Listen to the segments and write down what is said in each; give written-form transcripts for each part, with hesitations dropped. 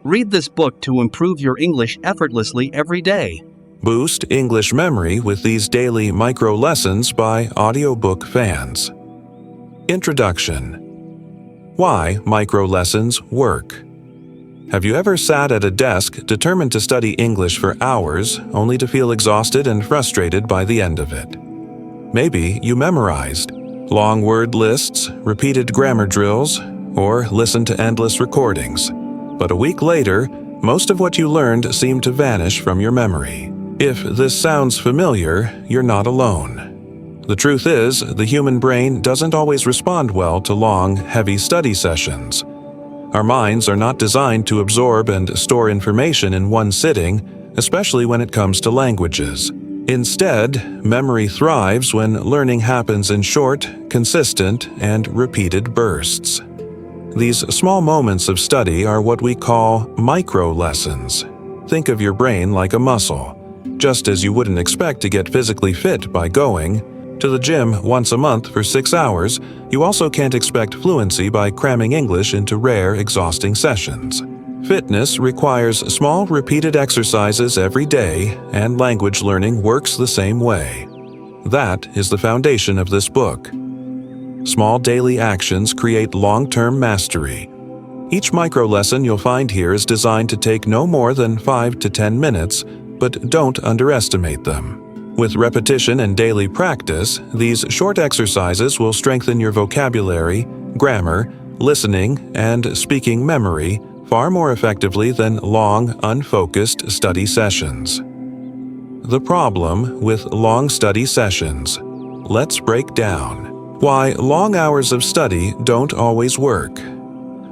Read this book to improve your English effortlessly every day. Boost English memory with these daily micro lessons by audiobook fans. Introduction. Why micro lessons work. Have you ever sat at a desk determined to study English for hours, only to feel exhausted and frustrated by the end of it? Maybe you memorized long word lists, repeated grammar drills, or listened to endless recordings. But a week later, most of what you learned seemed to vanish from your memory. If this sounds familiar, you're not alone. The truth is, the human brain doesn't always respond well to long, heavy study sessions. Our minds are not designed to absorb and store information in one sitting, especially when it comes to languages. Instead, memory thrives when learning happens in short, consistent, and repeated bursts. These small moments of study are what we call micro lessons. Think of your brain like a muscle. Just as you wouldn't expect to get physically fit by going to the gym once a month for 6 hours, you also can't expect fluency by cramming English into rare, exhausting sessions. Fitness requires small, repeated exercises every day, and language learning works the same way. That is the foundation of this book. Small daily actions create long-term mastery. Each micro lesson you'll find here is designed to take no more than 5 to 10 minutes, but don't underestimate them. With repetition and daily practice, these short exercises will strengthen your vocabulary, grammar, listening, and speaking memory far more effectively than long, unfocused study sessions. The problem with long study sessions. Let's break down why long hours of study don't always work.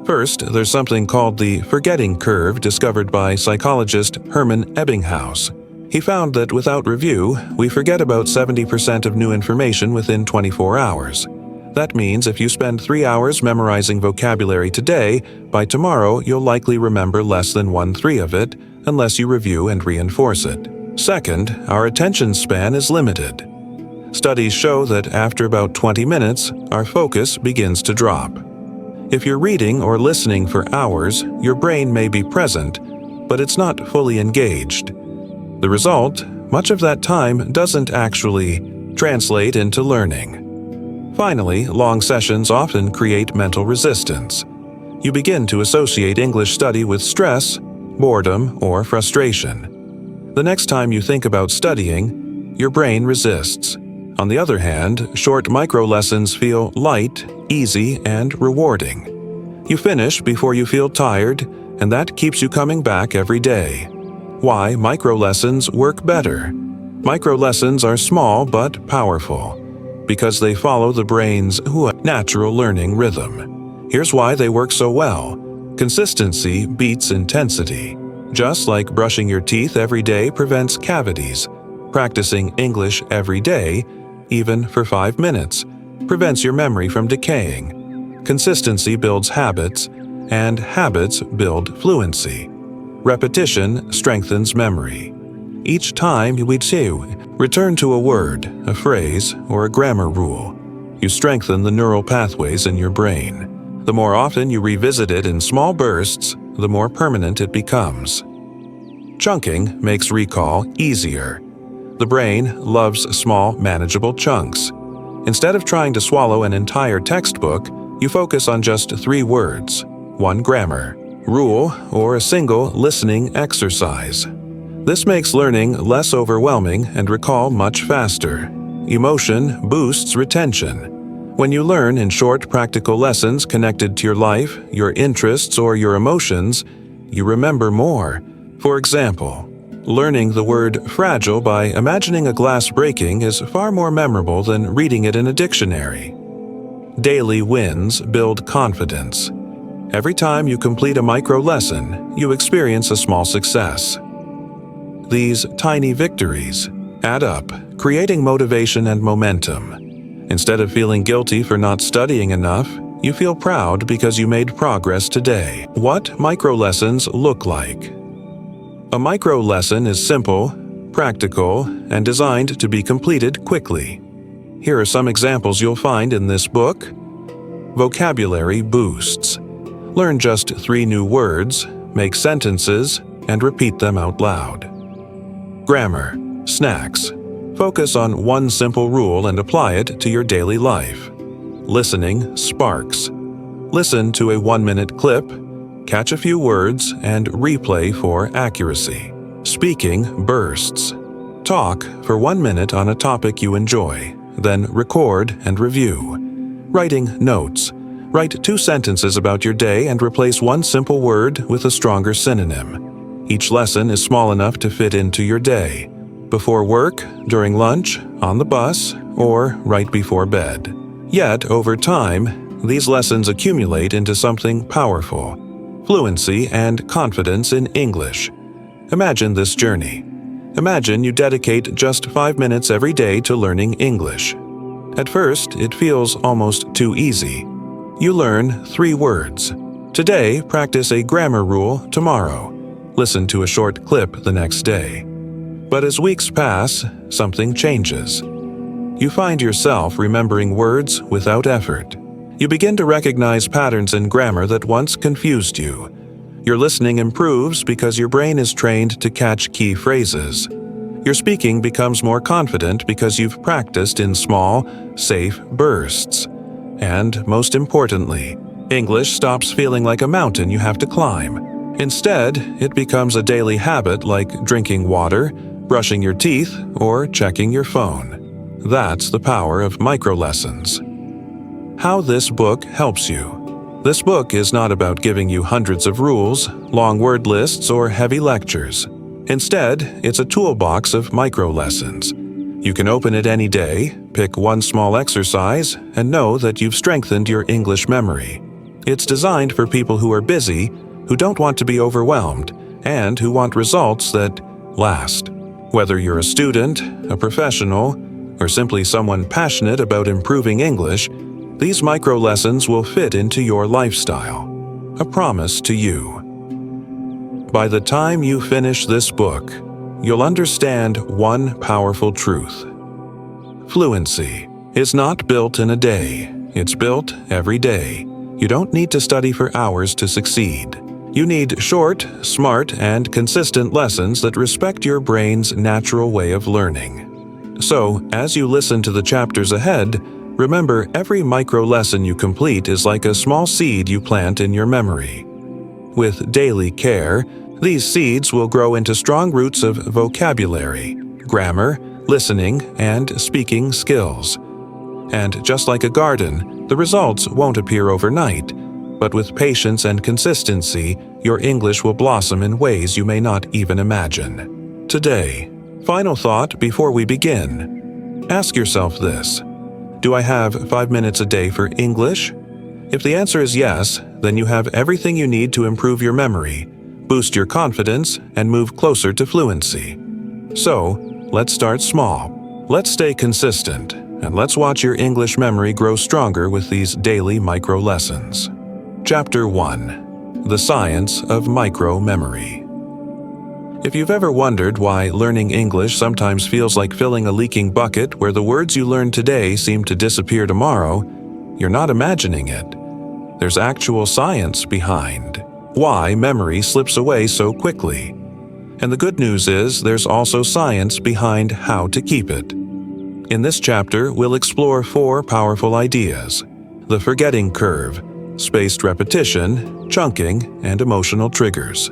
First, there's something called the forgetting curve discovered by psychologist Hermann Ebbinghaus. He found that without review, we forget about 70% of new information within 24 hours. That means if you spend 3 hours memorizing vocabulary today, by tomorrow you'll likely remember less than 1/3 of it unless you review and reinforce it. Second, our attention span is limited. Studies show that after about 20 minutes, our focus begins to drop. If you're reading or listening for hours, your brain may be present, but it's not fully engaged. The result, much of that time doesn't actually translate into learning. Finally, long sessions often create mental resistance. You begin to associate English study with stress, boredom, or frustration. The next time you think about studying, your brain resists. On the other hand, short micro lessons feel light, easy, and rewarding. You finish before you feel tired, and that keeps you coming back every day. Why micro lessons work better. Micro lessons are small but powerful, because they follow the brain's natural learning rhythm. Here's why they work so well. Consistency beats intensity. Just like brushing your teeth every day prevents cavities, practicing English every day, even for 5 minutes, prevents your memory from decaying. Consistency builds habits, and habits build fluency. Repetition strengthens memory. Each time we return to a word, a phrase, or a grammar rule, you strengthen the neural pathways in your brain. The more often you revisit it in small bursts, the more permanent it becomes. Chunking makes recall easier. The brain loves small, manageable chunks. Instead of trying to swallow an entire textbook, you focus on just 3 words, 1 grammar rule, or a single listening exercise. This makes learning less overwhelming and recall much faster. Emotion boosts retention. When you learn in short, practical lessons connected to your life, your interests, or your emotions, you remember more. For example, learning the word fragile by imagining a glass breaking is far more memorable than reading it in a dictionary. Daily wins build confidence. Every time you complete a micro lesson, you experience a small success. These tiny victories add up, creating motivation and momentum. Instead of feeling guilty for not studying enough, you feel proud because you made progress today. What micro lessons look like? A micro lesson is simple, practical, and designed to be completed quickly. Here are some examples you'll find in this book. Vocabulary boosts. Learn just 3 new words, make sentences, and repeat them out loud. Grammar, snacks. Focus on one simple rule and apply it to your daily life. Listening, sparks. Listen to a 1-minute clip, catch a few words, and replay for accuracy. Speaking, bursts. Talk for 1 minute on a topic you enjoy, then record and review. Writing notes. Write 2 sentences about your day and replace one simple word with a stronger synonym. Each lesson is small enough to fit into your day. Before work, during lunch, on the bus, or right before bed. Yet, over time, these lessons accumulate into something powerful: fluency and confidence in English. Imagine this journey. Imagine you dedicate just 5 minutes every day to learning English. At first, it feels almost too easy. You learn 3 words. Today, practice a grammar rule tomorrow. Listen to a short clip the next day. But as weeks pass, something changes. You find yourself remembering words without effort. You begin to recognize patterns in grammar that once confused you. Your listening improves because your brain is trained to catch key phrases. Your speaking becomes more confident because you've practiced in small, safe bursts. And, most importantly, English stops feeling like a mountain you have to climb. Instead, it becomes a daily habit like drinking water, brushing your teeth, or checking your phone. That's the power of micro-lessons. How this book helps you. This book is not about giving you hundreds of rules, long word lists, or heavy lectures. Instead, it's a toolbox of micro-lessons. You can open it any day, pick one small exercise, and know that you've strengthened your English memory. It's designed for people who are busy, who don't want to be overwhelmed, and who want results that last. Whether you're a student, a professional, or simply someone passionate about improving English, these micro-lessons will fit into your lifestyle. A promise to you. By the time you finish this book, you'll understand one powerful truth. Fluency is not built in a day. It's built every day. You don't need to study for hours to succeed. You need short, smart, and consistent lessons that respect your brain's natural way of learning. So, as you listen to the chapters ahead, remember every micro-lesson you complete is like a small seed you plant in your memory. With daily care, these seeds will grow into strong roots of vocabulary, grammar, listening, and speaking skills. And just like a garden, the results won't appear overnight, but with patience and consistency, your English will blossom in ways you may not even imagine. Today, final thought before we begin. Ask yourself this: do I have 5 minutes a day for English? If the answer is yes, then you have everything you need to improve your memory, boost your confidence, and move closer to fluency. So, let's start small. Let's stay consistent, and let's watch your English memory grow stronger with these daily micro-lessons. Chapter 1: The Science of Micro-Memory. If you've ever wondered why learning English sometimes feels like filling a leaking bucket where the words you learn today seem to disappear tomorrow, you're not imagining it. There's actual science behind why memory slips away so quickly. And the good news is there's also science behind how to keep it. In this chapter, we'll explore 4 powerful ideas: the forgetting curve, spaced repetition, chunking, and emotional triggers.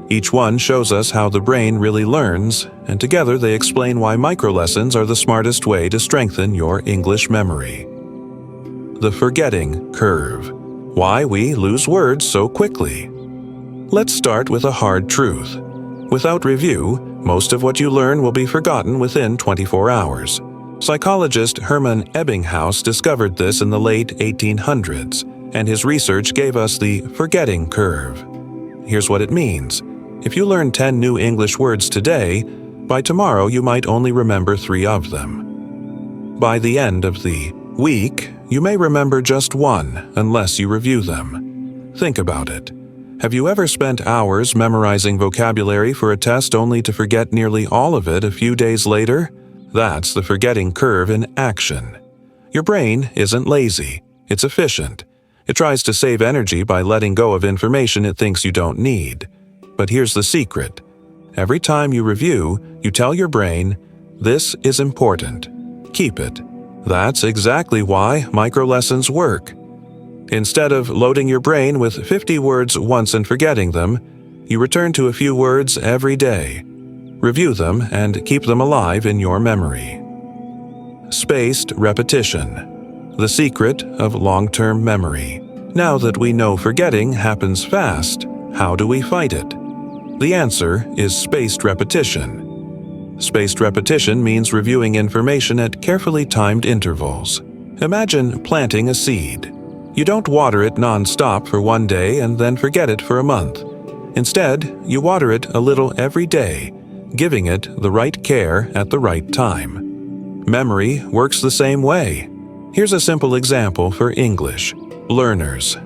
Each one shows us how the brain really learns, and together they explain why microlessons are the smartest way to strengthen your English memory. The forgetting curve. Why we lose words so quickly. Let's start with a hard truth. Without review, most of what you learn will be forgotten within 24 hours. Psychologist Hermann Ebbinghaus discovered this in the late 1800s, and his research gave us the forgetting curve. Here's what it means. If you learn 10 new English words today, by tomorrow you might only remember 3 of them. By the end of the week, you may remember just 1 unless you review them. Think about it. Have you ever spent hours memorizing vocabulary for a test only to forget nearly all of it a few days later? That's the forgetting curve in action. Your brain isn't lazy, it's efficient. It tries to save energy by letting go of information it thinks you don't need. But here's the secret. Every time you review, you tell your brain, "This is important. Keep it." That's exactly why microlessons work. Instead of loading your brain with 50 words once and forgetting them, you return to a few words every day. Review them and keep them alive in your memory. Spaced repetition. The secret of long-term memory. Now that we know forgetting happens fast, how do we fight it? The answer is spaced repetition. Spaced repetition means reviewing information at carefully timed intervals. Imagine planting a seed. You don't water it non-stop for one day and then forget it for a month. Instead, you water it a little every day, giving it the right care at the right time. Memory works the same way. Here's a simple example for English. Learners.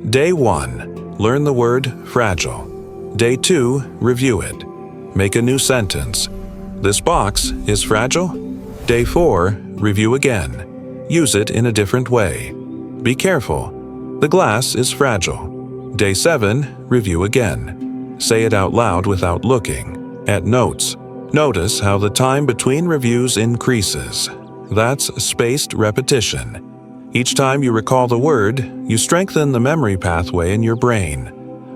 Day 1. Learn the word fragile. Day 2. Review it. Make a new sentence. This box is fragile. Day 4. Review again. Use it in a different way. Be careful. The glass is fragile. Day 7. Review again. Say it out loud without looking. At notes. Notice how the time between reviews increases. That's spaced repetition. Each time you recall the word, you strengthen the memory pathway in your brain.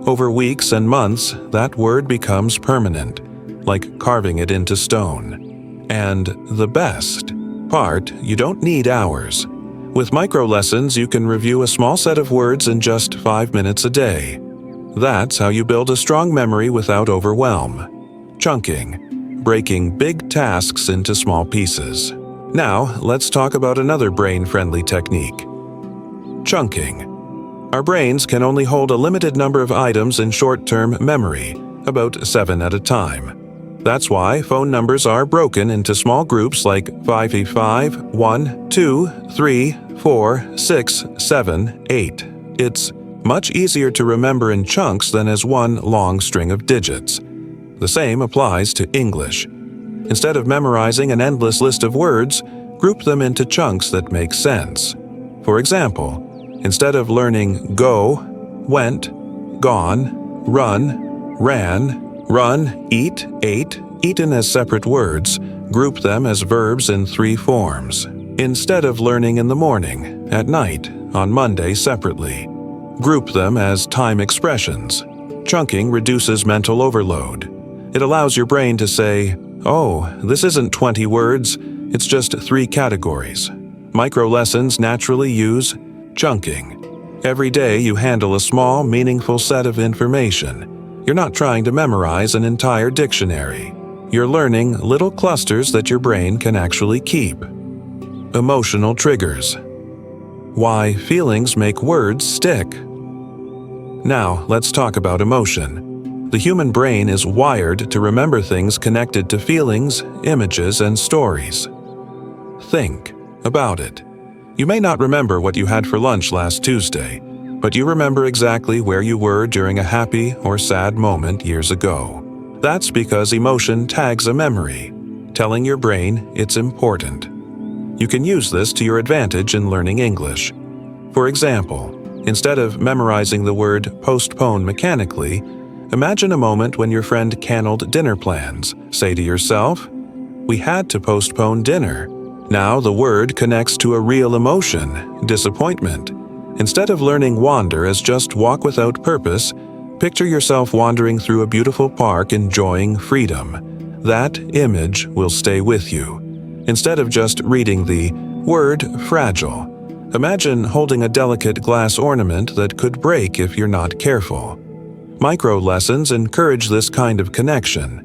Over weeks and months, that word becomes permanent, like carving it into stone. And the best part, you don't need hours. With microlessons, you can review a small set of words in just 5 minutes a day. That's how you build a strong memory without overwhelm. Chunking. Breaking big tasks into small pieces. Now, let's talk about another brain-friendly technique. Chunking. Our brains can only hold a limited number of items in short-term memory, about 7 at a time. That's why phone numbers are broken into small groups like 585, 1, 2, 3, 4, 6, 7, 8. It's much easier to remember in chunks than as one long string of digits. The same applies to English. Instead of memorizing an endless list of words, group them into chunks that make sense. For example, instead of learning go, went, gone, run, ran, run, eat, ate, eaten as separate words, group them as verbs in 3 forms. Instead of learning in the morning, at night, on Monday separately, group them as time expressions. Chunking reduces mental overload. It allows your brain to say, "Oh, this isn't 20 words, it's just 3 categories." Microlessons naturally use chunking. Every day you handle a small, meaningful set of information. You're not trying to memorize an entire dictionary. You're learning little clusters that your brain can actually keep. Emotional triggers. Why feelings make words stick. Now, let's talk about emotion. The human brain is wired to remember things connected to feelings, images, and stories. Think about it. You may not remember what you had for lunch last Tuesday, but you remember exactly where you were during a happy or sad moment years ago. That's because emotion tags a memory, telling your brain it's important. You can use this to your advantage in learning English. For example, instead of memorizing the word postpone mechanically, imagine a moment when your friend canceled dinner plans. Say to yourself, "We had to postpone dinner." Now the word connects to a real emotion, disappointment. Instead of learning wander as just walk without purpose, picture yourself wandering through a beautiful park enjoying freedom. That image will stay with you. Instead of just reading the word fragile, imagine holding a delicate glass ornament that could break if you're not careful. Microlessons encourage this kind of connection.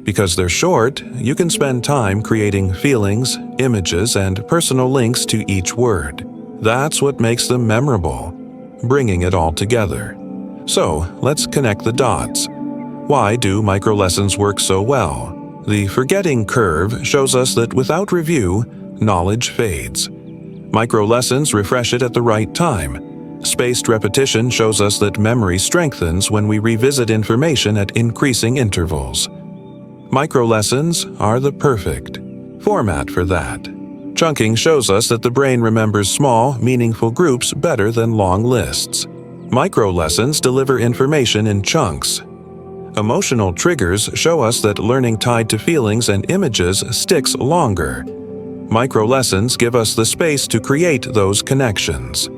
Because they're short, you can spend time creating feelings, images, and personal links to each word. That's what makes them memorable, bringing it all together. So, let's connect the dots. Why do microlessons work so well? The forgetting curve shows us that without review, knowledge fades. Microlessons refresh it at the right time. Spaced repetition shows us that memory strengthens when we revisit information at increasing intervals. Microlessons are the perfect format for that. Chunking shows us that the brain remembers small, meaningful groups better than long lists. Micro-lessons deliver information in chunks. Emotional triggers show us that learning tied to feelings and images sticks longer. Micro-lessons give us the space to create those connections.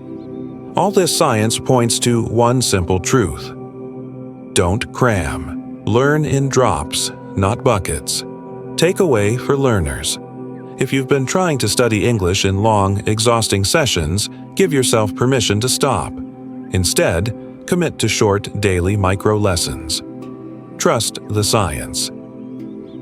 All this science points to one simple truth. Don't cram. Learn in drops, not buckets. Takeaway for learners. If you've been trying to study English in long, exhausting sessions, give yourself permission to stop. Instead, commit to short, daily micro-lessons. Trust the science.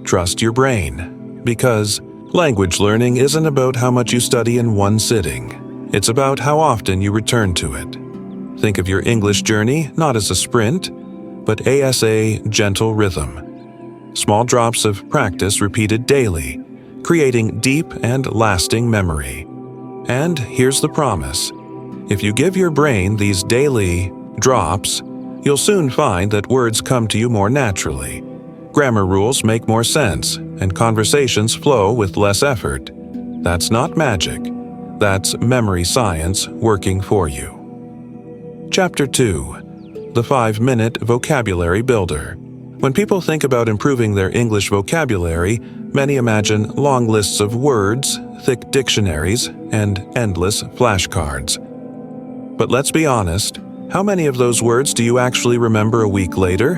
Trust your brain, because language learning isn't about how much you study in one sitting. It's about how often you return to it. Think of your English journey not as a sprint, but as a gentle rhythm. Small drops of practice repeated daily, creating deep and lasting memory. And here's the promise. If you give your brain these daily drops, you'll soon find that words come to you more naturally. Grammar rules make more sense, and conversations flow with less effort. That's not magic. That's memory science working for you. Chapter 2. The 5-Minute Vocabulary Builder. When people think about improving their English vocabulary, many imagine long lists of words, thick dictionaries, and endless flashcards. But let's be honest, how many of those words do you actually remember a week later?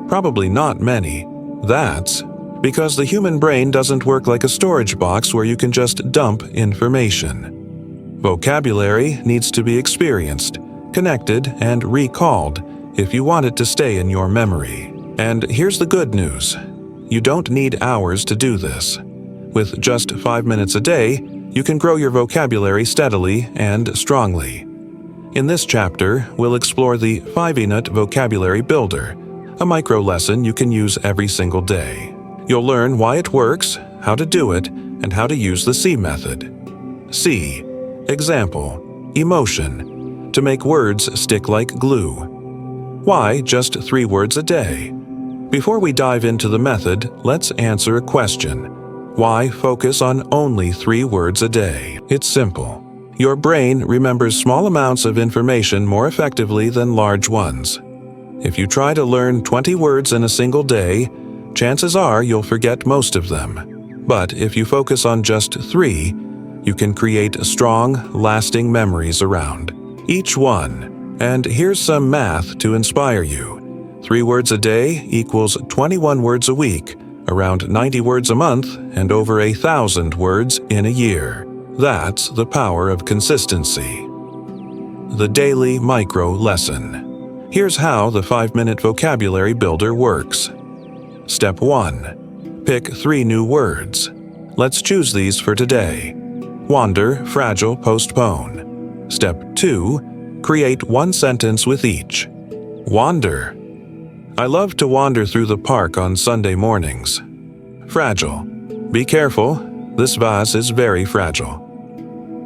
Probably not many. That's because the human brain doesn't work like a storage box where you can just dump information. Vocabulary needs to be experienced, connected, and recalled if you want it to stay in your memory. And here's the good news. You don't need hours to do this. With just 5 minutes a day, you can grow your vocabulary steadily and strongly. In this chapter, we'll explore the 5-Minute Vocabulary Builder, a micro-lesson you can use every single day. You'll learn why it works, how to do it, and how to use the C method. C. Example. Emotion. To make words stick like glue. Why just 3 words a day? Before we dive into the method, let's answer a question. Why focus on only 3 words a day? It's simple. Your brain remembers small amounts of information more effectively than large ones. If you try to learn 20 words in a single day, chances are you'll forget most of them. But if you focus on just 3, you can create strong, lasting memories around each one. And here's some math to inspire you. 3 words a day equals 21 words a week, around 90 words a month, and over 1,000 words in a year. That's the power of consistency. The Daily Micro Lesson. Here's how the 5-Minute Vocabulary Builder works. Step 1. Pick 3 new words. Let's choose these for today. Wander, fragile, postpone. Step 2. Create 1 sentence with each. Wander. I love to wander through the park on Sunday mornings. Fragile. Be careful, this vase is very fragile.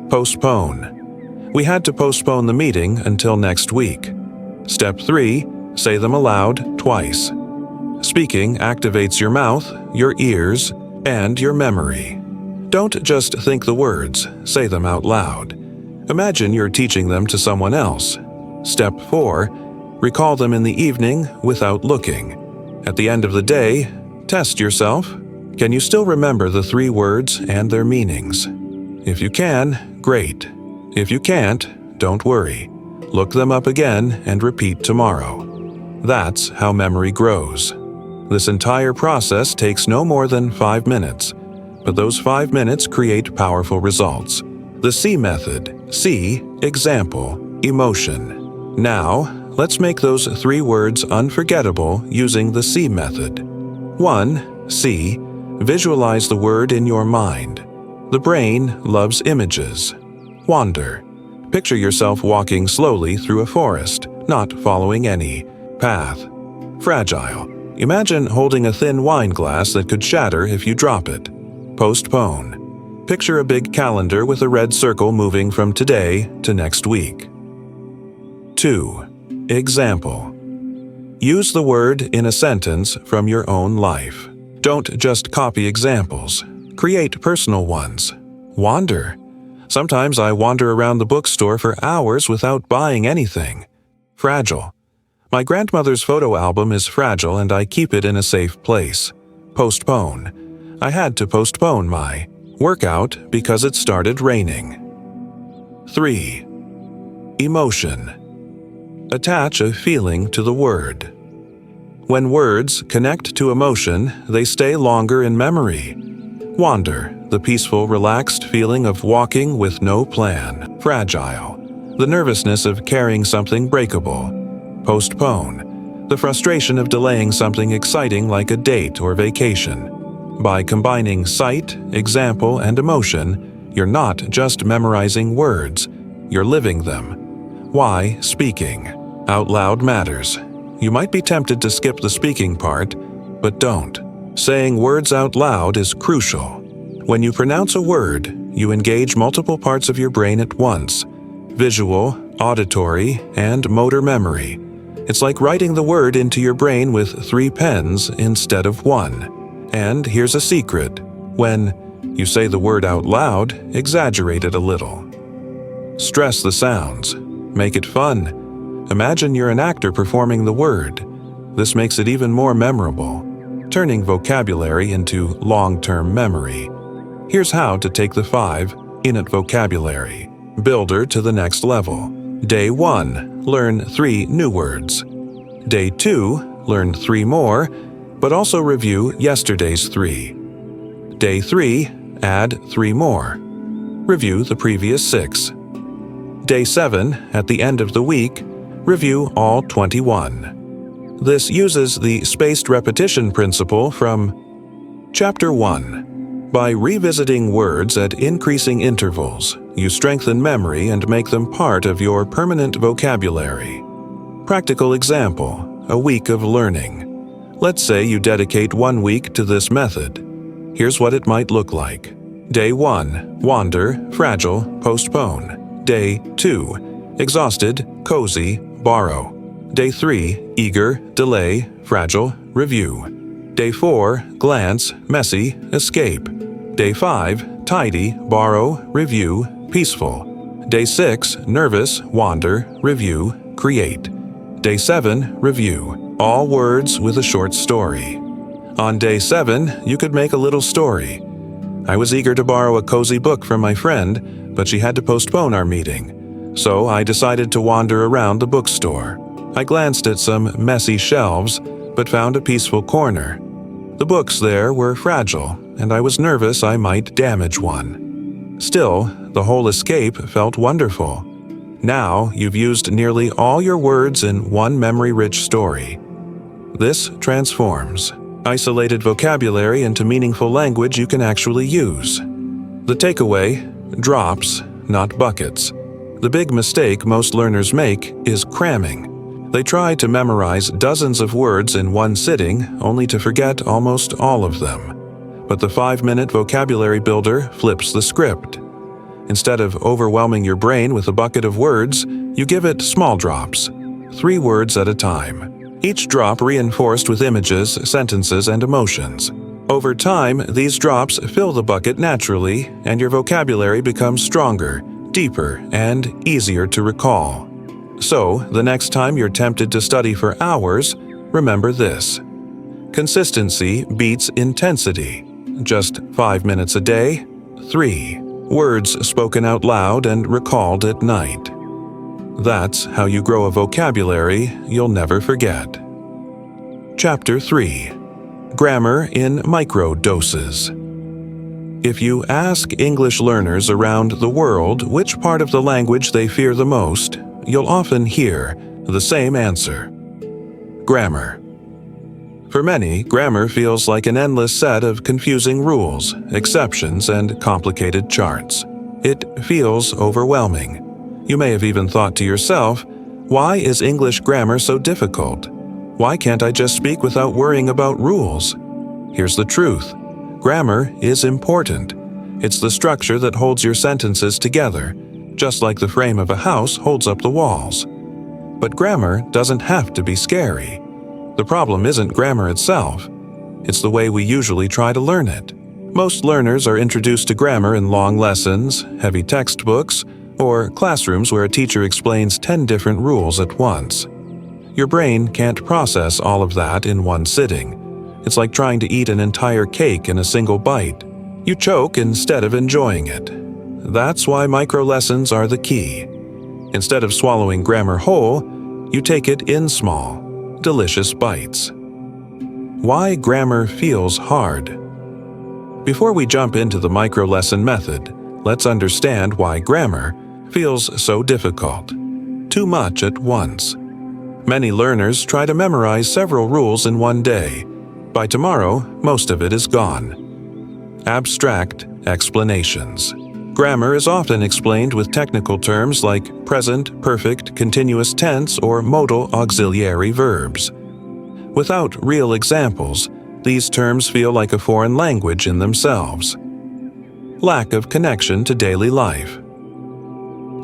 Postpone. We had to postpone the meeting until next week. Step 3. Say them aloud twice. Speaking activates your mouth, your ears, and your memory. Don't just think the words, say them out loud. Imagine you're teaching them to someone else. Step 4. Recall them in the evening without looking. At the end of the day, test yourself. Can you still remember the 3 words and their meanings? If you can, great. If you can't, don't worry. Look them up again and repeat tomorrow. That's how memory grows. This entire process takes no more than 5 minutes, but those 5 minutes create powerful results. The C method. C. Example. Emotion. Now, let's make those 3 words unforgettable using the C method. 1. C. Visualize the word in your mind. The brain loves images. Wander. Picture yourself walking slowly through a forest, not following any path. Fragile. Imagine holding a thin wine glass that could shatter if you drop it. Postpone. Picture a big calendar with a red circle moving from today to next week. 2. Example. Use the word in a sentence from your own life. Don't just copy examples. Create personal ones. Wander. Sometimes I wander around the bookstore for hours without buying anything. Fragile. My grandmother's photo album is fragile and I keep it in a safe place. Postpone. I had to postpone my workout because it started raining. 3. Emotion. Attach a feeling to the word. When words connect to emotion, they stay longer in memory. Wander, the peaceful, relaxed feeling of walking with no plan. Fragile, the nervousness of carrying something breakable. Postpone, the frustration of delaying something exciting like a date or vacation. By combining sight, example, and emotion, you're not just memorizing words, you're living them. Why speaking out loud matters. You might be tempted to skip the speaking part, but don't. Saying words out loud is crucial. When you pronounce a word, you engage multiple parts of your brain at once: visual, auditory, and motor memory. It's like writing the word into your brain with 3 pens instead of 1. And here's a secret: when you say the word out loud, exaggerate it a little. Stress the sounds. Make it fun. Imagine you're an actor performing the word. This makes it even more memorable, turning vocabulary into long-term memory. Here's how to take the 5 in-it vocabulary builder to the next level. Day 1, learn 3 new words. Day 2, learn 3 more, but also review yesterday's 3. Day 3, add 3 more. Review the previous 6. Day 7, at the end of the week, review all 21. This uses the spaced repetition principle from Chapter 1. By revisiting words at increasing intervals, you strengthen memory and make them part of your permanent vocabulary. Practical example: a week of learning. Let's say you dedicate 1 week to this method. Here's what it might look like. Day 1, wander, fragile, postpone. Day 2, exhausted, cozy, borrow. Day 3, eager, delay, fragile, review. Day 4, glance, messy, escape. Day 5, tidy, borrow, review, peaceful. Day 6, nervous, wander, review, create. Day 7, review. All words with a short story. On day 7, you could make a little story. I was eager to borrow a cozy book from my friend, but she had to postpone our meeting. So I decided to wander around the bookstore. I glanced at some messy shelves, but found a peaceful corner. The books there were fragile, and I was nervous I might damage one. Still, the whole escape felt wonderful. Now you've used nearly all your words in one memory-rich story. This transforms isolated vocabulary into meaningful language you can actually use. The takeaway: drops, not buckets. The big mistake most learners make is cramming. They try to memorize dozens of words in one sitting, only to forget almost all of them. But the 5-minute vocabulary builder flips the script. Instead of overwhelming your brain with a bucket of words, you give it small drops, 3 words at a time. Each drop reinforced with images, sentences, and emotions. Over time, these drops fill the bucket naturally, and your vocabulary becomes stronger, deeper, and easier to recall. So, the next time you're tempted to study for hours, remember this: consistency beats intensity. Just 5 minutes a day, 3 words spoken out loud and recalled at night. That's how you grow a vocabulary you'll never forget. Chapter 3. Grammar in Micro-Doses. If you ask English learners around the world which part of the language they fear the most, you'll often hear the same answer: grammar. For many, grammar feels like an endless set of confusing rules, exceptions, and complicated charts. It feels overwhelming. You may have even thought to yourself, why is English grammar so difficult? Why can't I just speak without worrying about rules? Here's the truth. Grammar is important. It's the structure that holds your sentences together, just like the frame of a house holds up the walls. But grammar doesn't have to be scary. The problem isn't grammar itself. It's the way we usually try to learn it. Most learners are introduced to grammar in long lessons, heavy textbooks, or classrooms where a teacher explains 10 different rules at once. Your brain can't process all of that in one sitting. It's like trying to eat an entire cake in a single bite. You choke instead of enjoying it. That's why micro-lessons are the key. Instead of swallowing grammar whole, you take it in small, delicious bites. Why grammar feels hard. Before we jump into the micro-lesson method, let's understand why grammar feels so difficult. Too much at once. Many learners try to memorize several rules in one day. By tomorrow, most of it is gone. Abstract explanations. Grammar is often explained with technical terms like present, perfect, continuous tense, or modal auxiliary verbs. Without real examples, these terms feel like a foreign language in themselves. Lack of connection to daily life.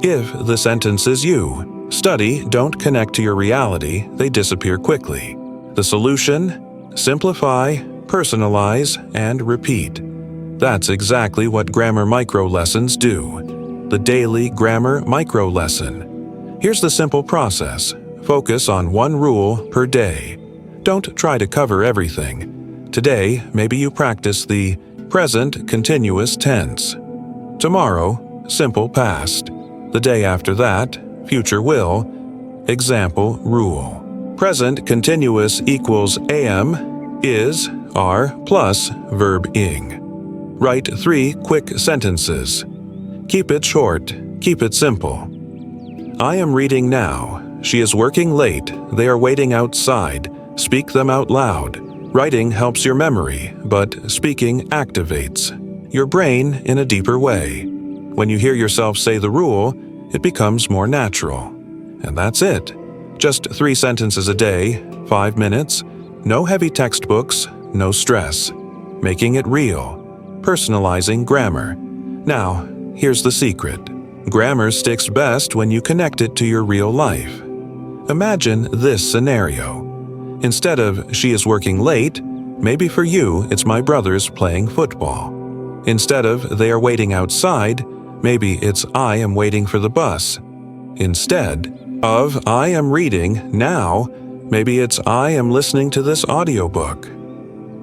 If the sentence is you, study don't connect to your reality, they disappear quickly. The solution? Simplify, personalize, and repeat. That's exactly what grammar micro-lessons do. The daily grammar micro-lesson. Here's the simple process. Focus on one rule per day. Don't try to cover everything. Today, maybe you practice the present continuous tense. Tomorrow, simple past. The day after that, future will. Example rule. Present continuous equals am, is, are, plus verb ing. Write 3 quick sentences. Keep it short, keep it simple. I am reading now. She is working late. They are waiting outside. Speak them out loud. Writing helps your memory, but speaking activates your brain in a deeper way. When you hear yourself say the rule, it becomes more natural. And that's it. Just 3 sentences a day, 5 minutes, no heavy textbooks, no stress. Making it real. Personalizing grammar. Now, here's the secret. Grammar sticks best when you connect it to your real life. Imagine this scenario. Instead of she is working late, maybe for you it's my brother's playing football. Instead of they are waiting outside, maybe it's I am waiting for the bus. Instead of I am reading now, maybe it's I am listening to this audiobook.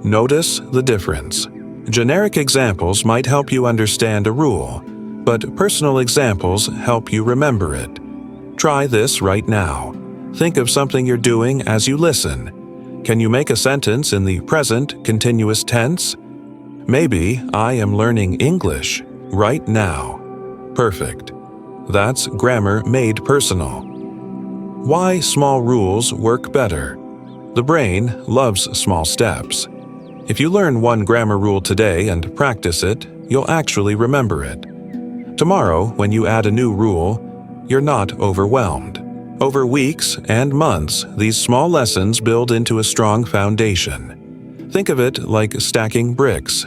Notice the difference. Generic examples might help you understand a rule, but personal examples help you remember it. Try this right now. Think of something you're doing as you listen. Can you make a sentence in the present continuous tense? Maybe I am learning English right now. Perfect. That's grammar made personal. Why small rules work better. The brain loves small steps. If you learn one grammar rule today and practice it, you'll actually remember it. Tomorrow, when you add a new rule, you're not overwhelmed. Over weeks and months, these small lessons build into a strong foundation. Think of it like stacking bricks.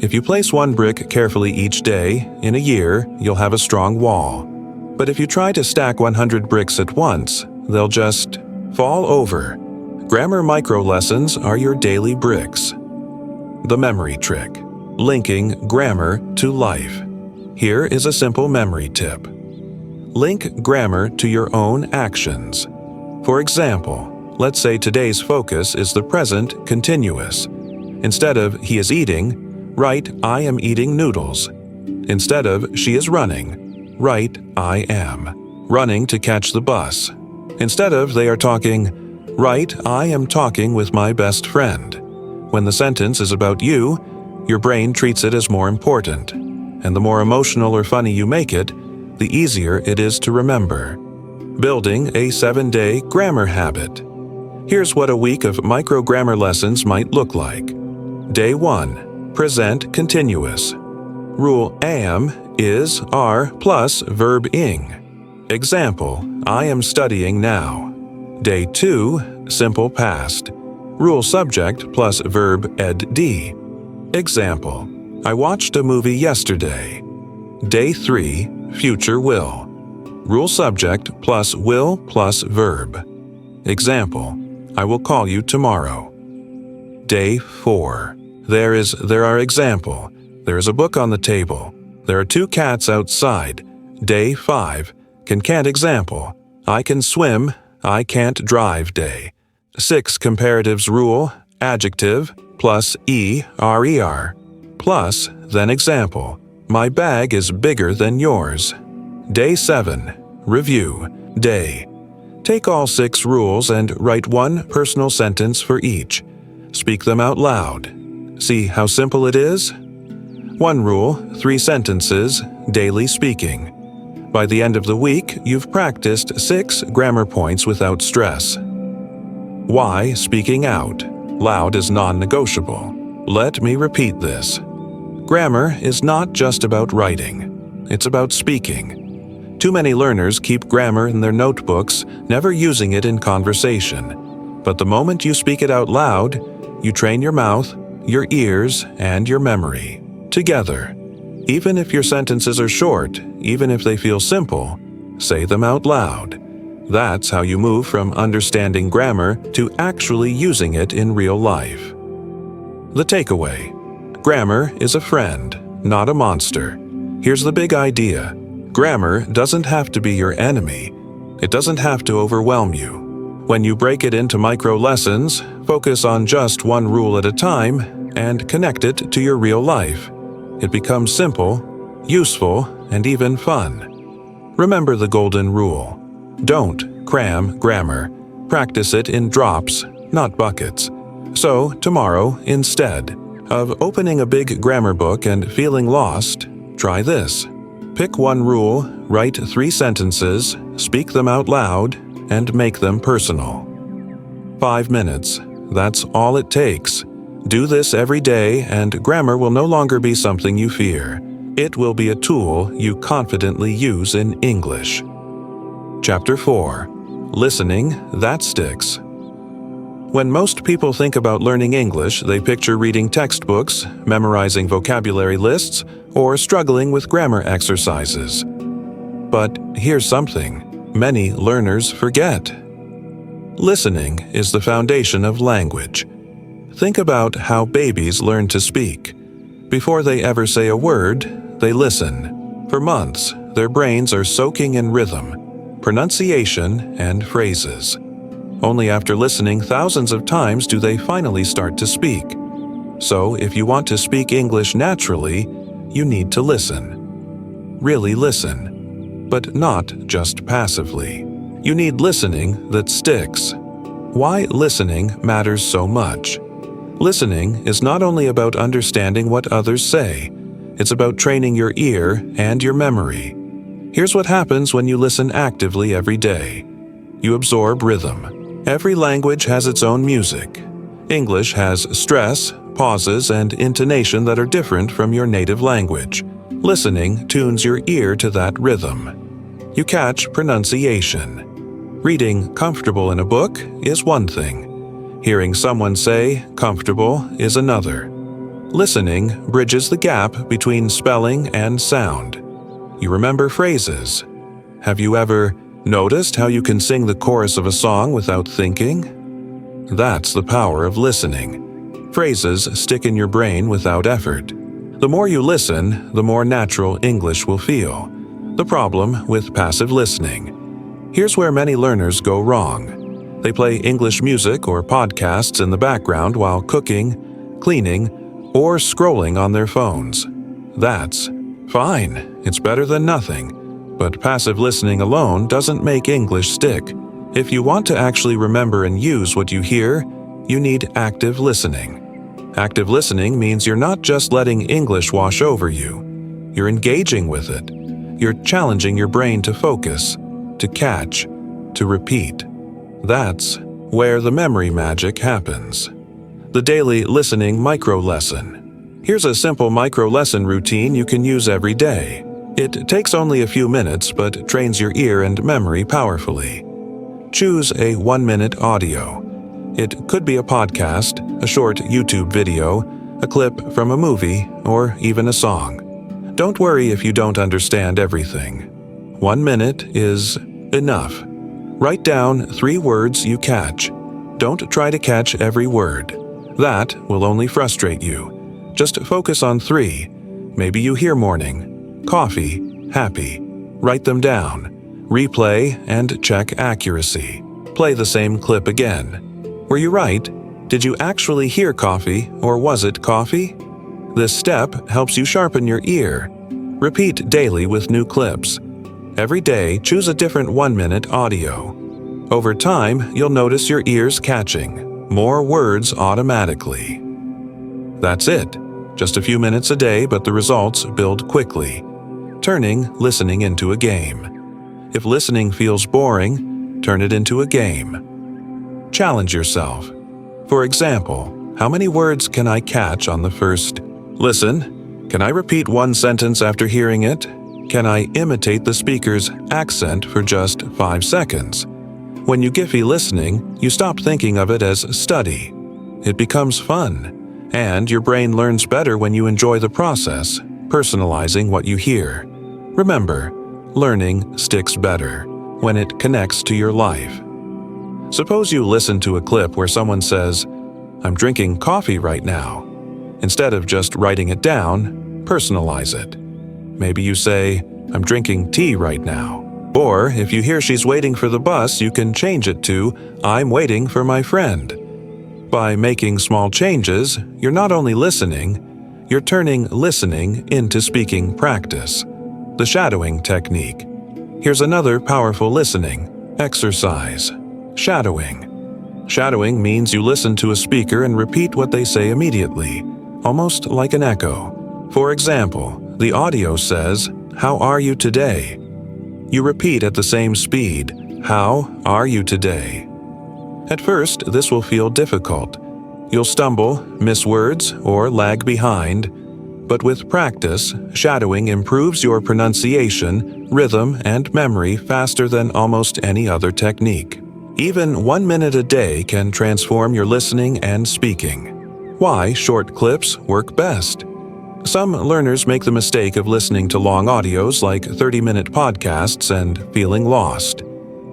If you place one brick carefully each day, in a year, you'll have a strong wall. But if you try to stack 100 bricks at once, they'll just fall over. Grammar micro-lessons are your daily bricks. The memory trick. Linking grammar to life. Here is a simple memory tip. Link grammar to your own actions. For example, let's say today's focus is the present continuous. Instead of he is eating, write I am eating noodles. Instead of she is running, write I am running to catch the bus. Instead of they are talking, write I am talking with my best friend. When the sentence is about you, your brain treats it as more important. And the more emotional or funny you make it, the easier it is to remember. Building a 7-day grammar habit. Here's what a week of micro-grammar lessons might look like. Day 1. Present continuous. Rule am, is, are, plus verb ing. Example, I am studying now. Day 2. Simple past. Rule subject plus verb ed. Example, I watched a movie yesterday. Day 3. Future will. Rule subject plus will plus verb. Example, I will call you tomorrow. Day 4. There are example. There is a book on the table. There are 2 cats outside. Day 5. Can-can't example. I can swim. I can't drive day. 6 comparatives rule. Adjective plus ERER. Plus, then example. My bag is bigger than yours. Day 7. Review. Day. Take all 6 rules and write 1 personal sentence for each. Speak them out loud. See how simple it is? 1 rule, 3 sentences, daily speaking. By the end of the week, you've practiced 6 grammar points without stress. Why speaking out? Loud is non-negotiable. Let me repeat this. Grammar is not just about writing. It's about speaking. Too many learners keep grammar in their notebooks, never using it in conversation. But the moment you speak it out loud, you train your mouth, your ears, and your memory. Together. Even if your sentences are short, even if they feel simple, say them out loud. That's how you move from understanding grammar to actually using it in real life. The takeaway. Grammar is a friend, not a monster. Here's the big idea. Grammar doesn't have to be your enemy. It doesn't have to overwhelm you. When you break it into micro lessons, focus on just 1 rule at a time, and connect it to your real life. It becomes simple, useful, and even fun. Remember the golden rule. Don't cram grammar. Practice it in drops, not buckets. So, tomorrow, instead of opening a big grammar book and feeling lost, try this. Pick 1 rule, write 3 sentences, speak them out loud, and make them personal. 5 minutes. That's all it takes. Do this every day, and grammar will no longer be something you fear. It will be a tool you confidently use in English. Chapter 4. Listening That Sticks. When most people think about learning English, they picture reading textbooks, memorizing vocabulary lists, or struggling with grammar exercises. But here's something many learners forget. Listening is the foundation of language. Think about how babies learn to speak. Before they ever say a word, they listen. For months, their brains are soaking in rhythm, pronunciation, and phrases. Only after listening thousands of times do they finally start to speak. So, if you want to speak English naturally, you need to listen. Really listen. But not just passively. You need listening that sticks. Why listening matters so much. Listening is not only about understanding what others say, it's about training your ear and your memory. Here's what happens when you listen actively every day. You absorb rhythm. Every language has its own music. English has stress, pauses, and intonation that are different from your native language. Listening tunes your ear to that rhythm. You catch pronunciation. Reading comfortable in a book is one thing. Hearing someone say comfortable is another. Listening bridges the gap between spelling and sound. You remember phrases. Have you ever noticed how you can sing the chorus of a song without thinking? That's the power of listening. Phrases stick in your brain without effort. The more you listen, the more natural English will feel. The problem with passive listening. Here's where many learners go wrong. They play English music or podcasts in the background while cooking, cleaning, or scrolling on their phones. That's fine. It's better than nothing. But passive listening alone doesn't make English stick. If you want to actually remember and use what you hear, you need active listening. Active listening means you're not just letting English wash over you. You're engaging with it. You're challenging your brain to focus, to catch, to repeat. That's where the memory magic happens. The daily listening micro lesson. Here's a simple micro lesson routine you can use every day. It takes only a few minutes but trains your ear and memory powerfully. Choose a 1-minute audio. It could be a podcast, a short YouTube video, a clip from a movie, or even a song. Don't worry if you don't understand everything. 1 minute is enough. Write down 3 words you catch. Don't try to catch every word. That will only frustrate you. Just focus on 3. Maybe you hear morning, coffee, happy. Write them down. Replay and check accuracy. Play the same clip again. Were you right? Did you actually hear coffee, or was it coffee? This step helps you sharpen your ear. Repeat daily with new clips. Every day, choose a different 1-minute audio. Over time, you'll notice your ears catching more words automatically. That's it. Just a few minutes a day, but the results build quickly, turning listening into a game. If listening feels boring, turn it into a game. Challenge yourself. For example, how many words can I catch on the first listen? Can I repeat one sentence after hearing it? Can I imitate the speaker's accent for just 5 seconds? When you Giphy listening, you stop thinking of it as study. It becomes fun, and your brain learns better when you enjoy the process, personalizing what you hear. Remember, learning sticks better when it connects to your life. Suppose you listen to a clip where someone says, "I'm drinking coffee right now." Instead of just writing it down, personalize it. Maybe you say, "I'm drinking tea right now." Or, if you hear she's waiting for the bus, you can change it to, "I'm waiting for my friend." By making small changes, you're not only listening, you're turning listening into speaking practice. The shadowing technique. Here's another powerful listening exercise. Shadowing. Shadowing means you listen to a speaker and repeat what they say immediately, almost like an echo. For example, the audio says, "How are you today?" You repeat at the same speed, "How are you today?" At first, this will feel difficult. You'll stumble, miss words, or lag behind. But with practice, shadowing improves your pronunciation, rhythm, and memory faster than almost any other technique. Even 1 minute a day can transform your listening and speaking. Why short clips work best? Some learners make the mistake of listening to long audios like 30-minute podcasts and feeling lost.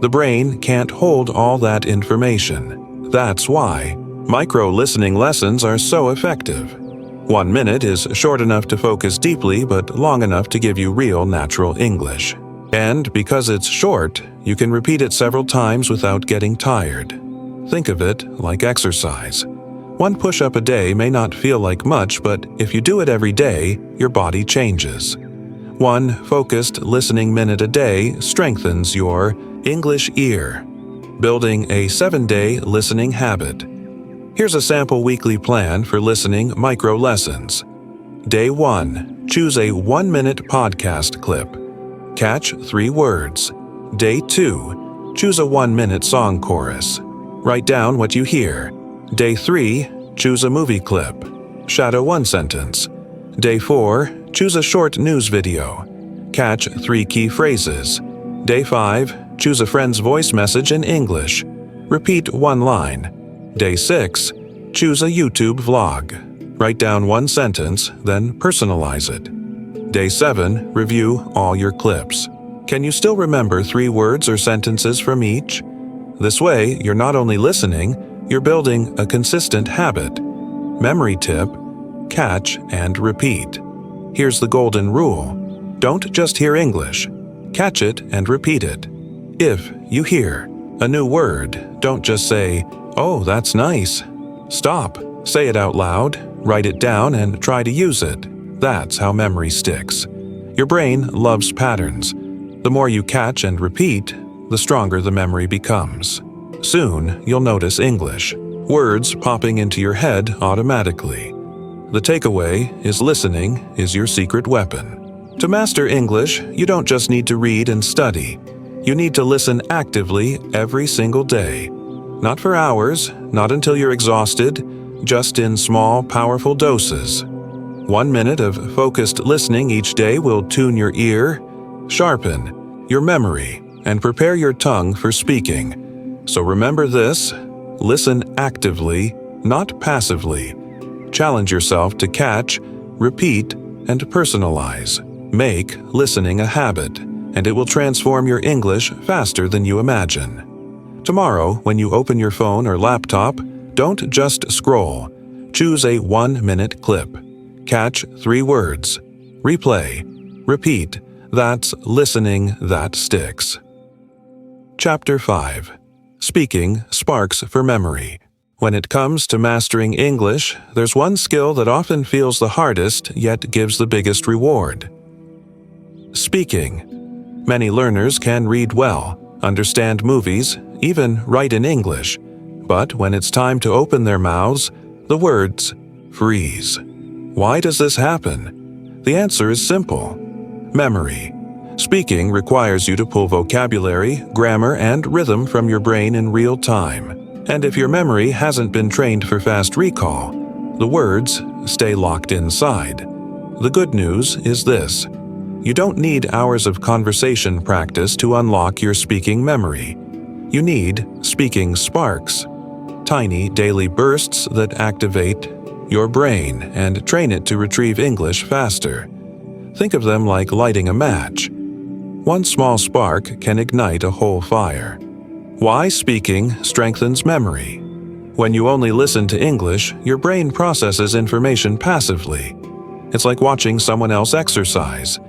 The brain can't hold all that information. That's why micro-listening lessons are so effective. 1 minute is short enough to focus deeply but long enough to give you real natural English. And because it's short, you can repeat it several times without getting tired. Think of it like exercise. 1 push-up a day may not feel like much, but if you do it every day, your body changes. 1 focused listening minute a day strengthens your English ear, building a 7-day listening habit. Here's a sample weekly plan for listening micro lessons. Day 1. Choose a 1-minute podcast clip. Catch 3 words. Day 2. Choose a 1-minute song chorus. Write down what you hear. Day 3. Choose a movie clip. Shadow 1 sentence. Day 4. Choose a short news video. Catch 3 key phrases. Day 5. Choose a friend's voice message in English. Repeat 1 line. Day 6. Choose a YouTube vlog. Write down 1 sentence, then personalize it. Day 7. Review all your clips. Can you still remember 3 words or sentences from each? This way, you're not only listening, you're building a consistent habit. Memory tip: catch and repeat. Here's the golden rule. Don't just hear English. Catch it and repeat it. If you hear a new word, don't just say, "Oh, that's nice." Stop, say it out loud, write it down, and try to use it. That's how memory sticks. Your brain loves patterns. The more you catch and repeat, the stronger the memory becomes. Soon, you'll notice English, words popping into your head automatically. The takeaway is listening is your secret weapon. To master English, you don't just need to read and study. You need to listen actively every single day. Not for hours, not until you're exhausted, just in small, powerful doses. 1 minute of focused listening each day will tune your ear, sharpen your memory, and prepare your tongue for speaking. So remember this: listen actively, not passively. Challenge yourself to catch, repeat, and personalize. Make listening a habit, and it will transform your English faster than you imagine. Tomorrow, when you open your phone or laptop, don't just scroll. Choose a 1-minute clip. Catch 3 words. Replay. Repeat. That's listening that sticks. Chapter 5. Speaking Sparks for Memory. When it comes to mastering English, there's one skill that often feels the hardest yet gives the biggest reward. Speaking. Many learners can read well, understand movies, even write in English, but when it's time to open their mouths, the words freeze. Why does this happen? The answer is simple. Memory. Speaking requires you to pull vocabulary, grammar, and rhythm from your brain in real time. And if your memory hasn't been trained for fast recall, the words stay locked inside. The good news is this. You don't need hours of conversation practice to unlock your speaking memory. You need speaking sparks, tiny daily bursts that activate your brain and train it to retrieve English faster. Think of them like lighting a match. One small spark can ignite a whole fire. Why speaking strengthens memory? When you only listen to English, your brain processes information passively. It's like watching someone else exercise.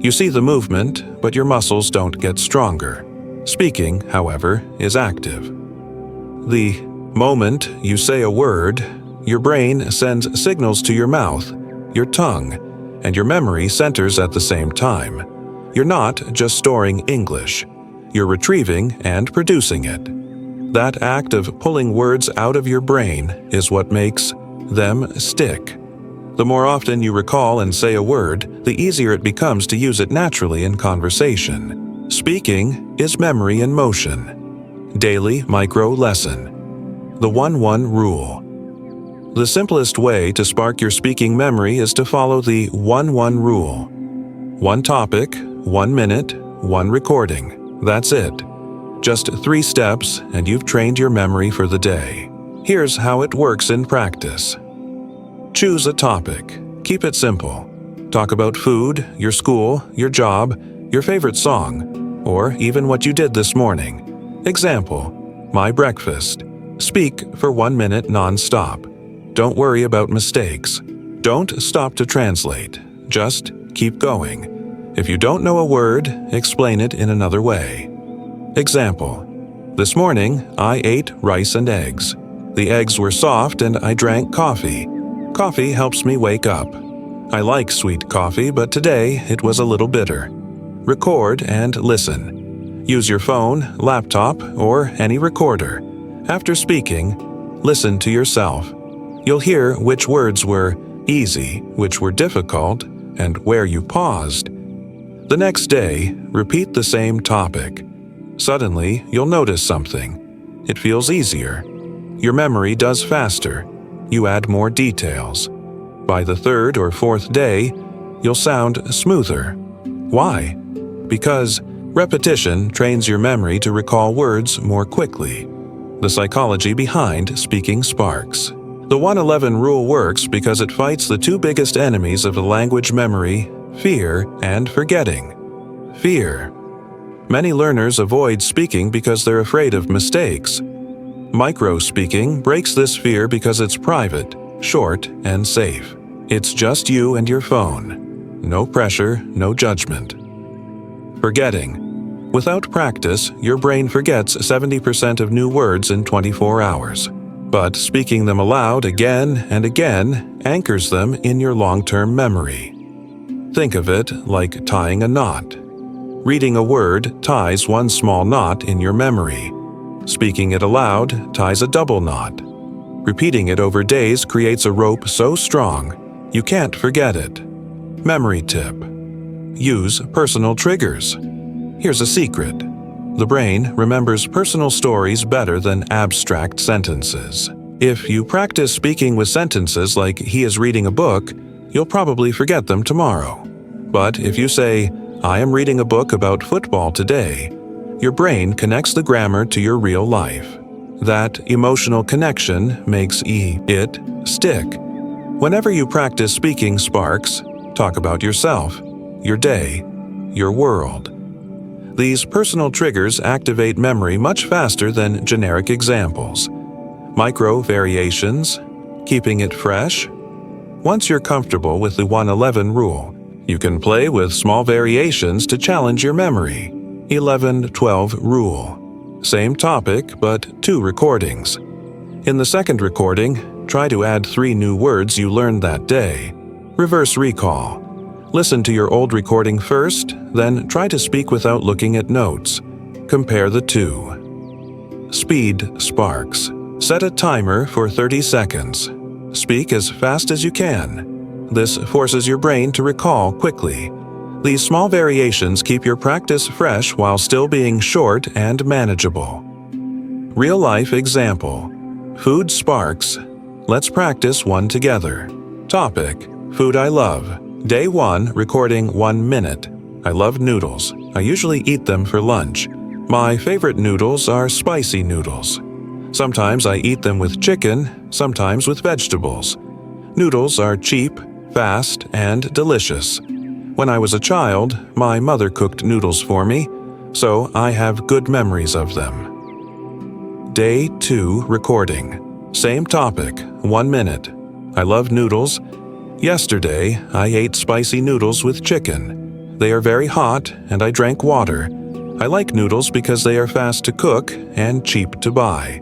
You see the movement, but your muscles don't get stronger. Speaking, however, is active. The moment you say a word, your brain sends signals to your mouth, your tongue, and your memory centers at the same time. You're not just storing English. You're retrieving and producing it. That act of pulling words out of your brain is what makes them stick. The more often you recall and say a word, the easier it becomes to use it naturally in conversation. Speaking is memory in motion. Daily micro lesson. The 1-1 rule. The simplest way to spark your speaking memory is to follow the 1-1 rule. One topic, 1 minute, one recording. That's it. Just 3 steps and you've trained your memory for the day. Here's how it works in practice. Choose a topic. Keep it simple. Talk about food, your school, your job, your favorite song, or even what you did this morning. Example, my breakfast. Speak for 1 minute non-stop. Don't worry about mistakes. Don't stop to translate. Just keep going. If you don't know a word, explain it in another way. Example, this morning I ate rice and eggs. The eggs were soft and I drank coffee. Coffee helps me wake up. I like sweet coffee, but today it was a little bitter. Record and listen. Use your phone, laptop, or any recorder. After speaking, listen to yourself. You'll hear which words were easy, which were difficult, and where you paused. The next day, repeat the same topic. Suddenly, you'll notice something. It feels easier. Your memory does faster. You add more details. By the 3rd or 4th day, you'll sound smoother. Why? Because repetition trains your memory to recall words more quickly. The psychology behind speaking sparks. The 111 rule works because it fights the 2 biggest enemies of the language memory: fear and forgetting. Fear. Many learners avoid speaking because they're afraid of mistakes. Micro-speaking breaks this fear because it's private, short, and safe. It's just you and your phone. No pressure, no judgment. Forgetting. Without practice, your brain forgets 70% of new words in 24 hours. But speaking them aloud again and again anchors them in your long-term memory. Think of it like tying a knot. Reading a word ties one small knot in your memory. Speaking it aloud ties a double knot. Repeating it over days creates a rope so strong you can't forget it. Memory tip. Use personal triggers. Here's a secret. The brain remembers personal stories better than abstract sentences. If you practice speaking with sentences like "he is reading a book," you'll probably forget them tomorrow. But if you say, "I am reading a book about football today," your brain connects the grammar to your real life. That emotional connection makes it stick. Whenever you practice speaking sparks, talk about yourself, your day, your world. These personal triggers activate memory much faster than generic examples. Micro variations, keeping it fresh. Once you're comfortable with the 111 rule, You can play with small variations to challenge your memory. 11-12 rule. Same topic, but 2 recordings. In the second recording, try to add 3 new words you learned that day. Reverse recall. Listen to your old recording first, then try to speak without looking at notes. Compare the 2. Speed sparks. Set a timer for 30 seconds. Speak as fast as you can. This forces your brain to recall quickly. These small variations keep your practice fresh while still being short and manageable. Real-life example. Food sparks. Let's practice one together. Topic: Food I love. Day 1, recording 1 minute. I love noodles. I usually eat them for lunch. My favorite noodles are spicy noodles. Sometimes I eat them with chicken, sometimes with vegetables. Noodles are cheap, fast, and delicious. When I was a child, my mother cooked noodles for me, so I have good memories of them. Day 2 recording. Same topic, 1 minute. I love noodles. Yesterday, I ate spicy noodles with chicken. They are very hot, and I drank water. I like noodles because they are fast to cook and cheap to buy.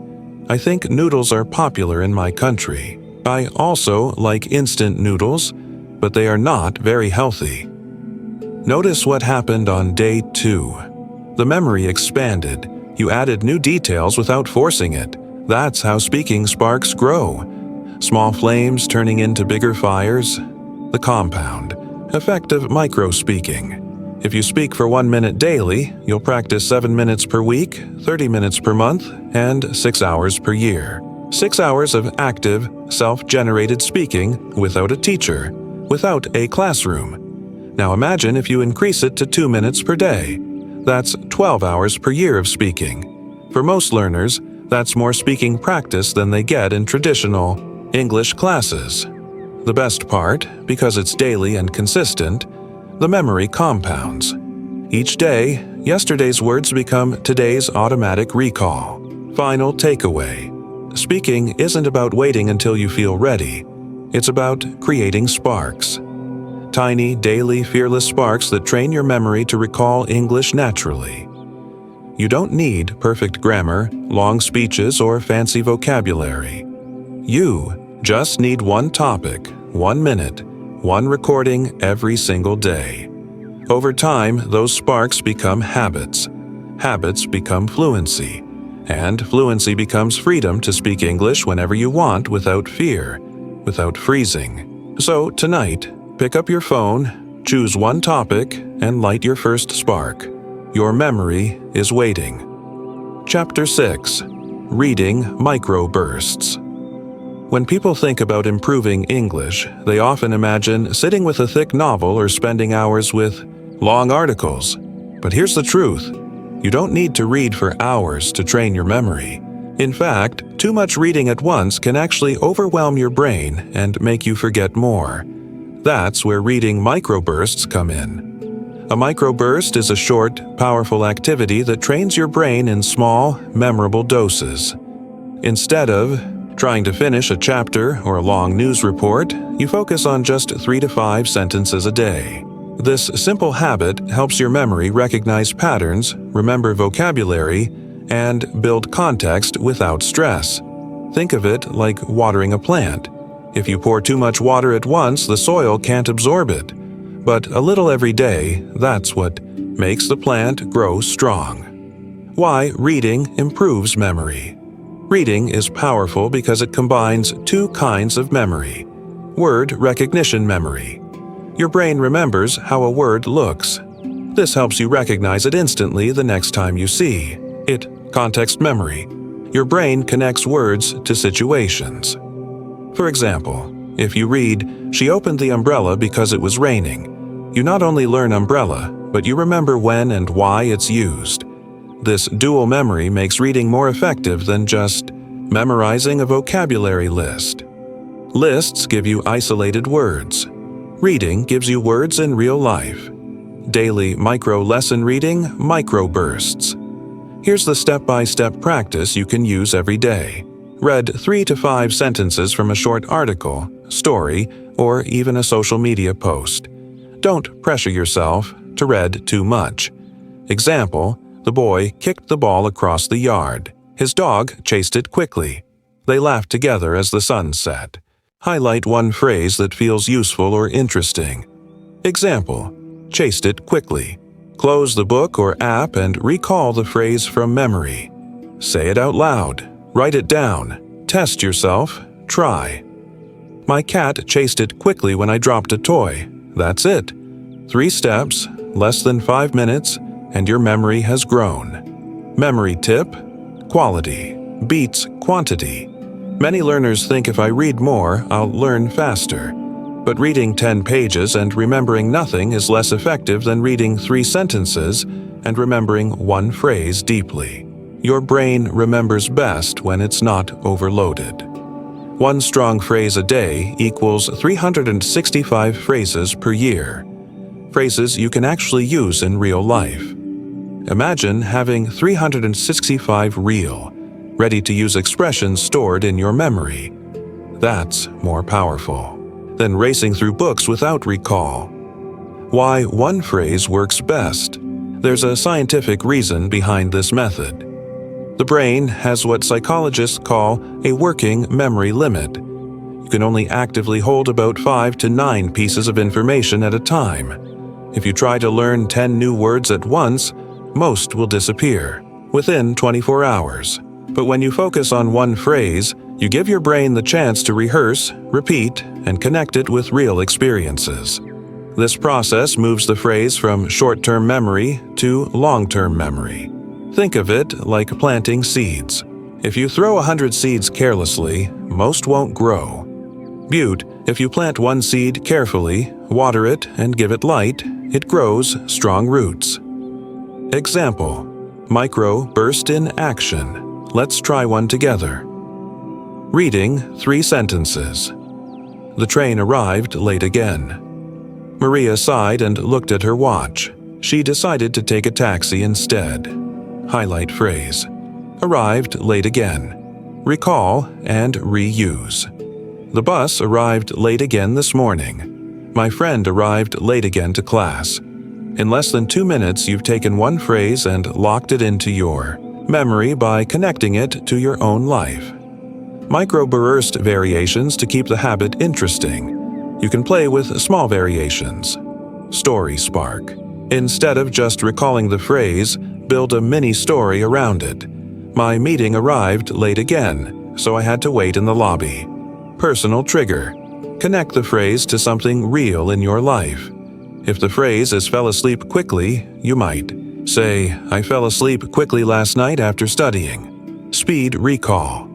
I think noodles are popular in my country. I also like instant noodles, but they are not very healthy. Notice what happened on day 2. The memory expanded. You added new details without forcing it. That's how speaking sparks grow. Small flames turning into bigger fires. The compound effect of micro-speaking. If you speak for 1 minute daily, you'll practice 7 minutes per week, 30 minutes per month, and 6 hours per year. 6 hours of active, self-generated speaking without a teacher, without a classroom. Now imagine if you increase it to 2 minutes per day. That's 12 hours per year of speaking. For most learners, that's more speaking practice than they get in traditional English classes. The best part, because it's daily and consistent, the memory compounds. Each day, yesterday's words become today's automatic recall. Final takeaway. Speaking isn't about waiting until you feel ready. It's about creating sparks. Tiny, daily, fearless sparks that train your memory to recall English naturally. You don't need perfect grammar, long speeches, or fancy vocabulary. You just need one topic, 1 minute, 1 recording every single day. Over time, those sparks become habits. Habits become fluency. And fluency becomes freedom to speak English whenever you want without fear, without freezing. So tonight, pick up your phone, choose one topic, and light your first spark. Your memory is waiting. Chapter 6. Reading Microbursts. When people think about improving English, they often imagine sitting with a thick novel or spending hours with long articles. But here's the truth. You don't need to read for hours to train your memory. In fact, too much reading at once can actually overwhelm your brain and make you forget more. That's where reading microbursts come in. A microburst is a short, powerful activity that trains your brain in small, memorable doses. Instead of trying to finish a chapter or a long news report, you focus on just 3 to 5 sentences a day. This simple habit helps your memory recognize patterns, remember vocabulary, and build context without stress. Think of it like watering a plant. If you pour too much water at once, the soil can't absorb it. But a little every day, that's what makes the plant grow strong. Why reading improves memory. Reading is powerful because it combines 2 kinds of memory. Word recognition memory. Your brain remembers how a word looks. This helps you recognize it instantly the next time you see it. Context memory. Your brain connects words to situations. For example, if you read, "She opened the umbrella because it was raining," you not only learn umbrella, but you remember when and why it's used. This dual memory makes reading more effective than just memorizing a vocabulary list. Lists give you isolated words. Reading gives you words in real life. Daily micro-lesson reading, microbursts. Here's the step-by-step practice you can use every day. Read 3 to 5 sentences from a short article, story, or even a social media post. Don't pressure yourself to read too much. Example, the boy kicked the ball across the yard. His dog chased it quickly. They laughed together as the sun set. Highlight one phrase that feels useful or interesting. Example, chased it quickly. Close the book or app and recall the phrase from memory. Say it out loud. Write it down. Test yourself. Try. My cat chased it quickly when I dropped a toy. That's it. 3 steps, less than 5 minutes, and your memory has grown. Memory tip: quality beats quantity. Many learners think if I read more, I'll learn faster. But reading 10 pages and remembering nothing is less effective than reading 3 sentences and remembering one phrase deeply. Your brain remembers best when it's not overloaded. One strong phrase a day equals 365 phrases per year. Phrases you can actually use in real life. Imagine having 365 real, ready-to-use expressions stored in your memory. That's more powerful than racing through books without recall. Why one phrase works best? There's a scientific reason behind this method. The brain has what psychologists call a working memory limit. You can only actively hold about 5 to 9 pieces of information at a time. If you try to learn 10 new words at once, most will disappear within 24 hours. But when you focus on one phrase, you give your brain the chance to rehearse, repeat, and connect it with real experiences. This process moves the phrase from short-term memory to long-term memory. Think of it like planting seeds. If you throw 100 seeds carelessly, most won't grow. But if you plant one seed carefully, water it, and give it light, it grows strong roots. Example, micro burst in action. Let's try one together. Reading 3 sentences. The train arrived late again. Maria sighed and looked at her watch. She decided to take a taxi instead. Highlight phrase. Arrived late again. Recall and reuse. The bus arrived late again this morning. My friend arrived late again to class. In less than 2 minutes, you've taken one phrase and locked it into your memory by connecting it to your own life. Microburst variations to keep the habit interesting. You can play with small variations. Story spark. Instead of just recalling the phrase, build a mini story around it. My meeting arrived late again, so I had to wait in the lobby. Personal trigger. Connect the phrase to something real in your life. If the phrase is fell asleep quickly, you might say, I fell asleep quickly last night after studying. Speed recall.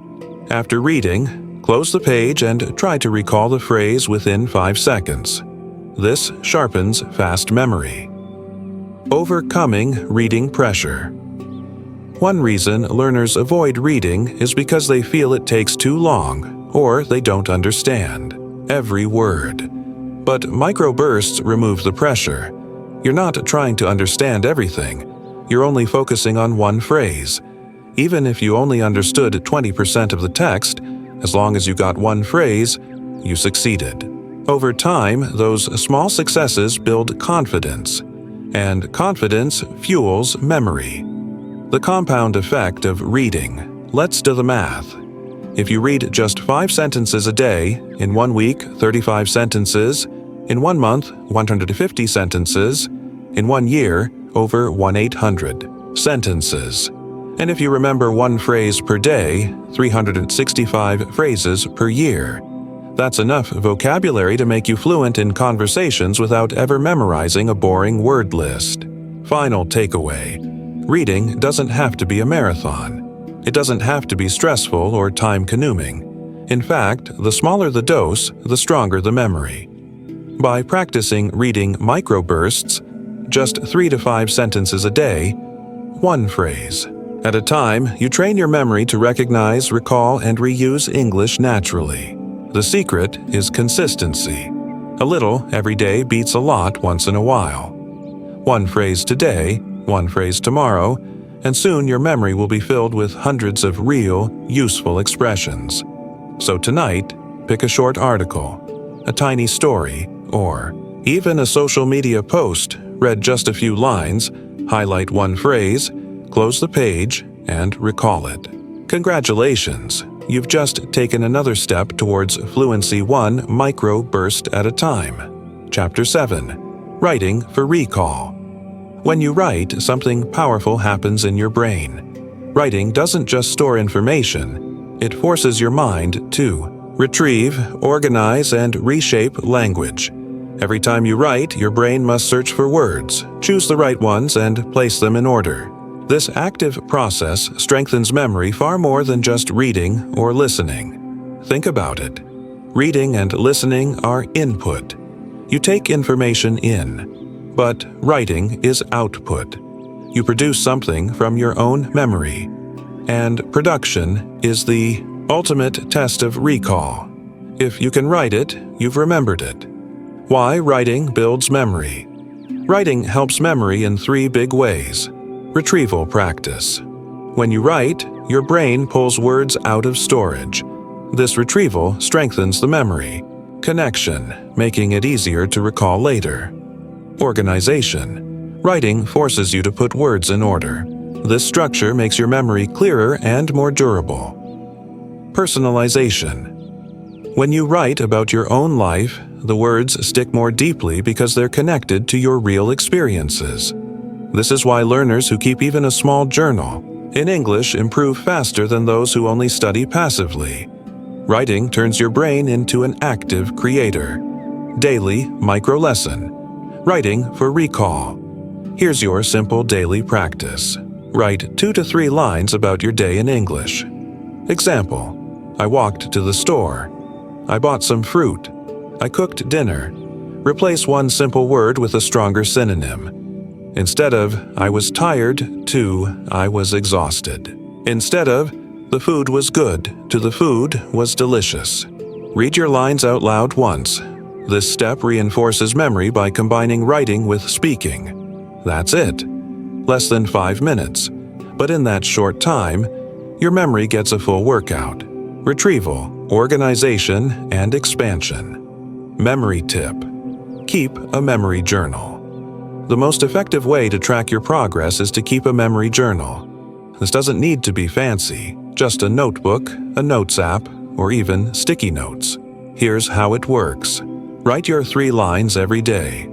After reading, close the page and try to recall the phrase within 5 seconds. This sharpens fast memory. Overcoming reading pressure. One reason learners avoid reading is because they feel it takes too long or they don't understand every word. But microbursts remove the pressure. You're not trying to understand everything. You're only focusing on one phrase. Even if you only understood 20% of the text, as long as you got one phrase, you succeeded. Over time, those small successes build confidence, and confidence fuels memory. The compound effect of reading. Let's do the math. If you read just 5 sentences a day, in 1 week, 35 sentences, in 1 month, 150 sentences, in 1 year, over 1,800 sentences. And if you remember one phrase per day, 365 phrases per year. That's enough vocabulary to make you fluent in conversations without ever memorizing a boring word list. Final takeaway. Reading doesn't have to be a marathon. It doesn't have to be stressful or time-consuming. In fact, the smaller the dose, the stronger the memory. By practicing reading microbursts, just 3 to 5 sentences a day, one phrase at a time, you train your memory to recognize, recall, and reuse English naturally. The secret is consistency. A little every day beats a lot once in a while. One phrase today, one phrase tomorrow, and soon your memory will be filled with hundreds of real, useful expressions. So tonight, pick a short article, a tiny story, or Even a social media post, read just a few lines, highlight one phrase, close the page, and recall it. Congratulations! You've just taken another step towards Fluency 1 micro burst at a time. Chapter 7. Writing for Recall. When you write, something powerful happens in your brain. Writing doesn't just store information, it forces your mind to retrieve, organize, and reshape language. Every time you write, your brain must search for words, choose the right ones, and place them in order. This active process strengthens memory far more than just reading or listening. Think about it. Reading and listening are input. You take information in, but writing is output. You produce something from your own memory, and production is the ultimate test of recall. If you can write it, you've remembered it. Why writing builds memory. Writing helps memory in 3 big ways. Retrieval practice. When you write, your brain pulls words out of storage. This retrieval strengthens the memory. Connection, making it easier to recall later. Organization. Writing forces you to put words in order. This structure makes your memory clearer and more durable. Personalization. When you write about your own life, the words stick more deeply because they're connected to your real experiences. This is why learners who keep even a small journal in English improve faster than those who only study passively. Writing turns your brain into an active creator. Daily micro lesson. Writing for recall. Here's your simple daily practice. Write 2 to 3 lines about your day in English. Example: I walked to the store. I bought some fruit. I cooked dinner. Replace one simple word with a stronger synonym. Instead of I was tired to I was exhausted. Instead of the food was good to the food was delicious. Read your lines out loud once. This step reinforces memory by combining writing with speaking. That's it. Less than 5 minutes. But in that short time, your memory gets a full workout. Retrieval, organization, and expansion. Memory tip. Keep a memory journal. The most effective way to track your progress is to keep a memory journal. This doesn't need to be fancy, just a notebook, a notes app, or even sticky notes. Here's how it works. Write your 3 lines every day.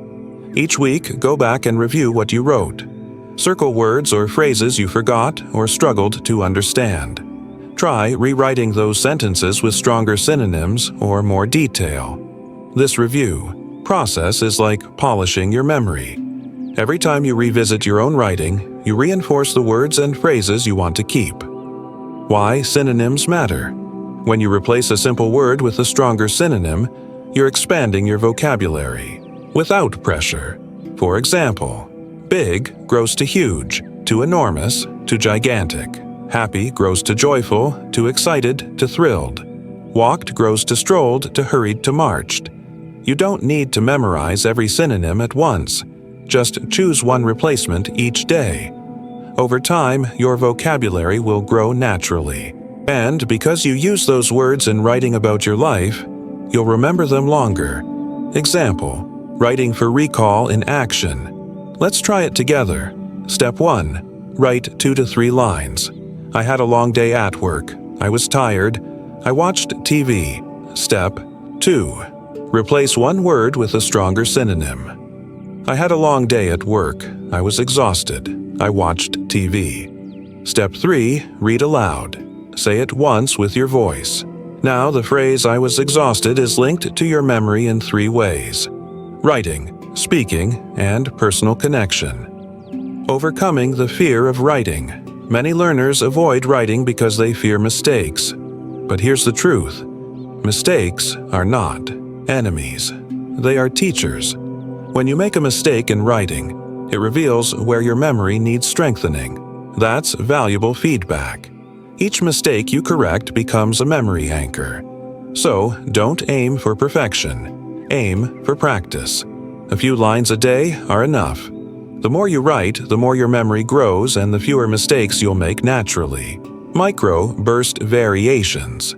Each week, go back and review what you wrote. Circle words or phrases you forgot or struggled to understand. Try rewriting those sentences with stronger synonyms or more detail. This review process is like polishing your memory. Every time you revisit your own writing, you reinforce the words and phrases you want to keep. Why synonyms matter. When you replace a simple word with a stronger synonym, you're expanding your vocabulary without pressure. For example, big grows to huge, to enormous, to gigantic. Happy grows to joyful, to excited, to thrilled. Walked grows to strolled, to hurried, to marched. You don't need to memorize every synonym at once. Just choose one replacement each day. Over time, your vocabulary will grow naturally. And because you use those words in writing about your life, you'll remember them longer. Example: writing for recall in action. Let's try it together. Step 1. Write 2 to 3 lines. I had a long day at work. I was tired. I watched TV. Step 2. Replace one word with a stronger synonym. I had a long day at work. I was exhausted. I watched TV. Step 3. Read aloud. Say it once with your voice. Now the phrase I was exhausted is linked to your memory in 3 ways: writing, speaking, and personal connection. Overcoming the fear of writing. Many learners avoid writing because they fear mistakes. But here's the truth. Mistakes are not enemies. They are teachers. When you make a mistake in writing, it reveals where your memory needs strengthening. That's valuable feedback. Each mistake you correct becomes a memory anchor. So, don't aim for perfection. Aim for practice. A few lines a day are enough. The more you write, the more your memory grows and the fewer mistakes you'll make naturally. Micro-burst variations.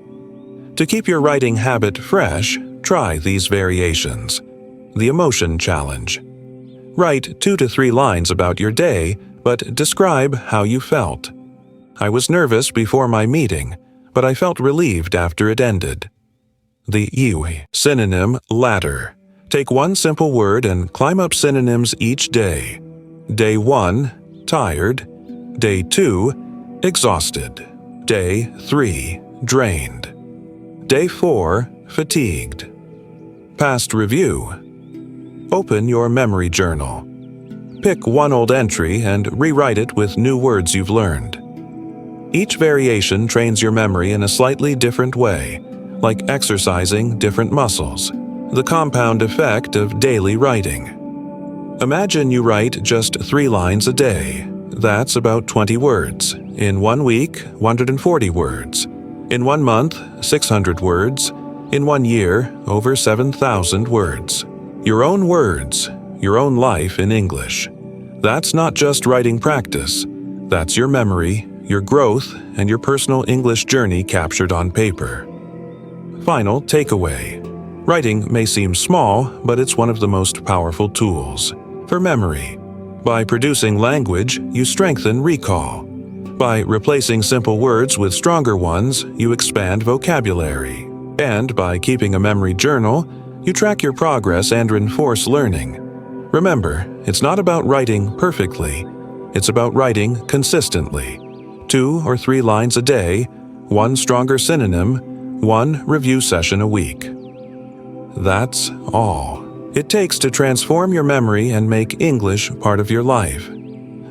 To keep your writing habit fresh, try these variations. The emotion challenge. Write 2 to 3 lines about your day, but describe how you felt. I was nervous before my meeting, but I felt relieved after it ended. The IELTS synonym ladder. Take one simple word and climb up synonyms each day. Day 1, tired. Day 2, exhausted. Day 3, drained. Day 4, fatigued. Past review. Open your memory journal. Pick one old entry and rewrite it with new words you've learned. Each variation trains your memory in a slightly different way, like exercising different muscles, the compound effect of daily writing. Imagine you write just 3 lines a day. That's about 20 words. In 1 week, 140 words. In 1 month, 600 words. In 1 year, over 7,000 words. Your own words, your own life in English. That's not just writing practice. That's your memory, your growth, and your personal English journey captured on paper. Final takeaway. Writing may seem small, but it's one of the most powerful tools. For memory. By producing language, you strengthen recall. By replacing simple words with stronger ones, you expand vocabulary. And by keeping a memory journal, you track your progress and reinforce learning. Remember, it's not about writing perfectly. It's about writing consistently. 2 or 3 lines a day, 1 stronger synonym, 1 review session a week. That's all it takes to transform your memory and make English part of your life.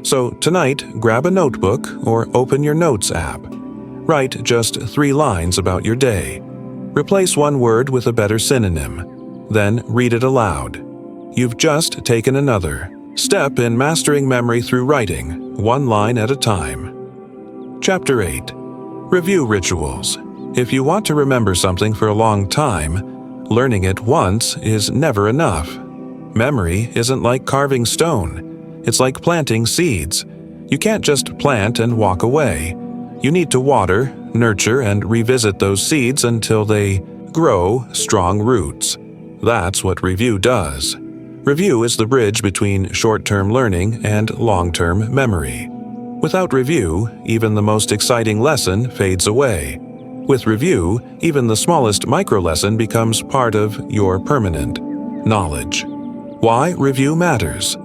So tonight, grab a notebook or open your Notes app. Write just 3 lines about your day. Replace 1 word with a better synonym. Then read it aloud. You've just taken another step in mastering memory through writing, 1 line at a time. Chapter 8. Review Rituals. If you want to remember something for a long time, learning it once is never enough. Memory isn't like carving stone. It's like planting seeds. You can't just plant and walk away. You need to water, nurture, and revisit those seeds until they grow strong roots. That's what review does. Review is the bridge between short-term learning and long-term memory. Without review, even the most exciting lesson fades away. With review, even the smallest micro-lesson becomes part of your permanent knowledge. Why review matters.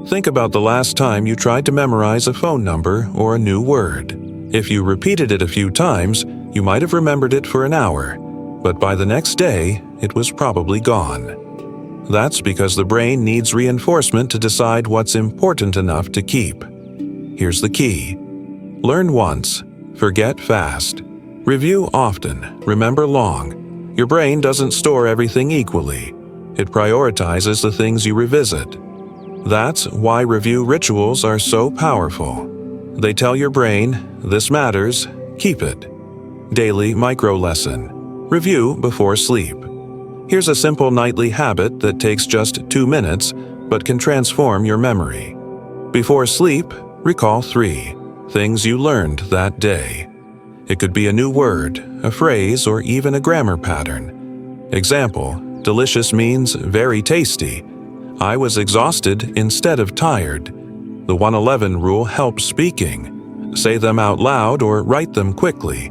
Think about the last time you tried to memorize a phone number or a new word. If you repeated it a few times, you might have remembered it for an hour, but by the next day, it was probably gone. That's because the brain needs reinforcement to decide what's important enough to keep. Here's the key. Learn once, forget fast. Review often, remember long. Your brain doesn't store everything equally. It prioritizes the things you revisit. That's why review rituals are so powerful. They tell your brain, this matters, keep it. Daily micro-lesson. Review before sleep. Here's a simple nightly habit that takes just 2 minutes, but can transform your memory. Before sleep, recall 3 things you learned that day. It could be a new word, a phrase, or even a grammar pattern. Example, delicious means very tasty. I was exhausted instead of tired. The 111 rule helps speaking. Say them out loud or write them quickly.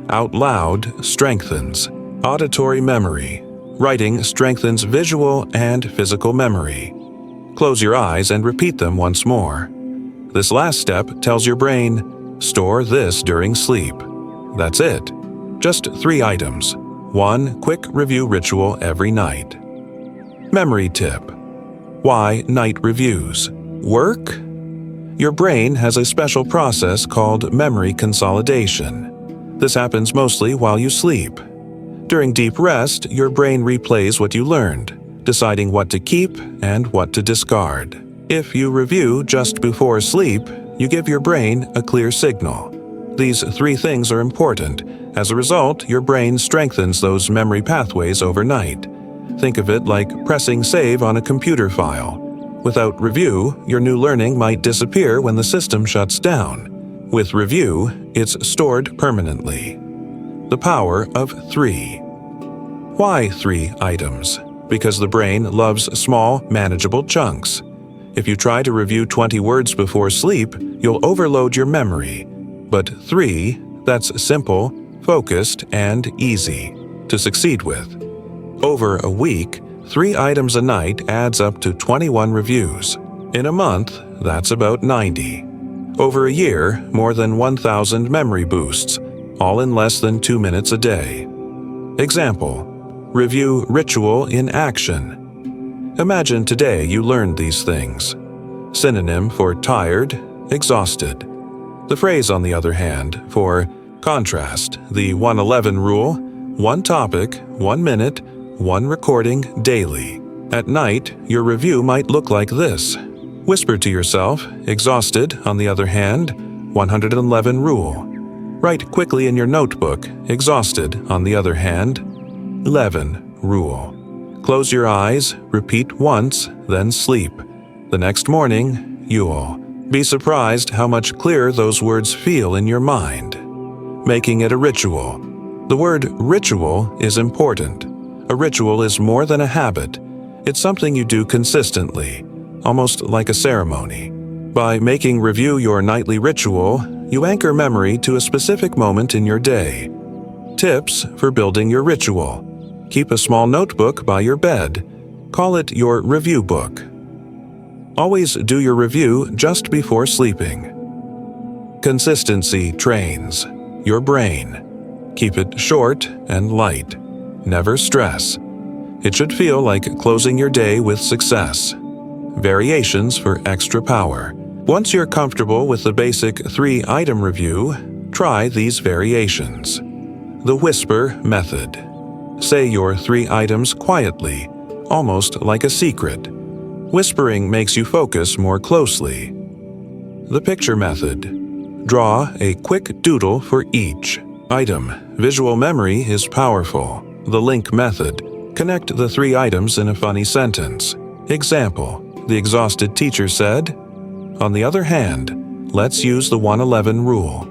Out loud strengthens auditory memory. Writing strengthens visual and physical memory. Close your eyes and repeat them once more. This last step tells your brain, store this during sleep. That's it. Just 3 items. 1 quick review ritual every night. Memory tip. Why night reviews work? Your brain has a special process called memory consolidation. This happens mostly while you sleep. During deep rest, your brain replays what you learned, deciding what to keep and what to discard. If you review just before sleep, you give your brain a clear signal. These 3 things are important. As a result, your brain strengthens those memory pathways overnight. Think of it like pressing save on a computer file. Without review, your new learning might disappear when the system shuts down. With review, it's stored permanently. The power of 3. Why 3 items? because the brain loves small, manageable chunks. If you try to review 20 words before sleep, you'll overload your memory. But 3, that's simple, focused, and easy to succeed with. Over a week, 3 items a night adds up to 21 reviews. In a month, that's about 90. Over a year, more than 1,000 memory boosts, all in less than 2 minutes a day. Example: review ritual in action. Imagine today you learned these things. Synonym for tired, exhausted. The phrase, on the other hand, for contrast, the 111 rule: 1 topic, 1 minute, 1 recording daily. At night, your review might look like this. Whisper to yourself, exhausted, on the other hand, 111 rule. Write quickly in your notebook, exhausted, on the other hand, 11 rule. Close your eyes, repeat once, then sleep. The next morning, you'll be surprised how much clearer those words feel in your mind. Making it a ritual. The word ritual is important. A ritual is more than a habit. It's something you do consistently, almost like a ceremony. By making review your nightly ritual, you anchor memory to a specific moment in your day. Tips for building your ritual. Keep a small notebook by your bed. Call it your review book. Always do your review just before sleeping. Consistency trains your brain. Keep it short and light. Never stress. It should feel like closing your day with success. Variations for extra power. Once you're comfortable with the basic 3-item review, try these variations. The whisper method. Say your 3 items quietly, almost like a secret. Whispering makes you focus more closely. The picture method. Draw a quick doodle for each item. Visual memory is powerful. The link method. Connect the 3 items in a funny sentence. Example: the exhausted teacher said. On the other hand, let's use the 111 rule.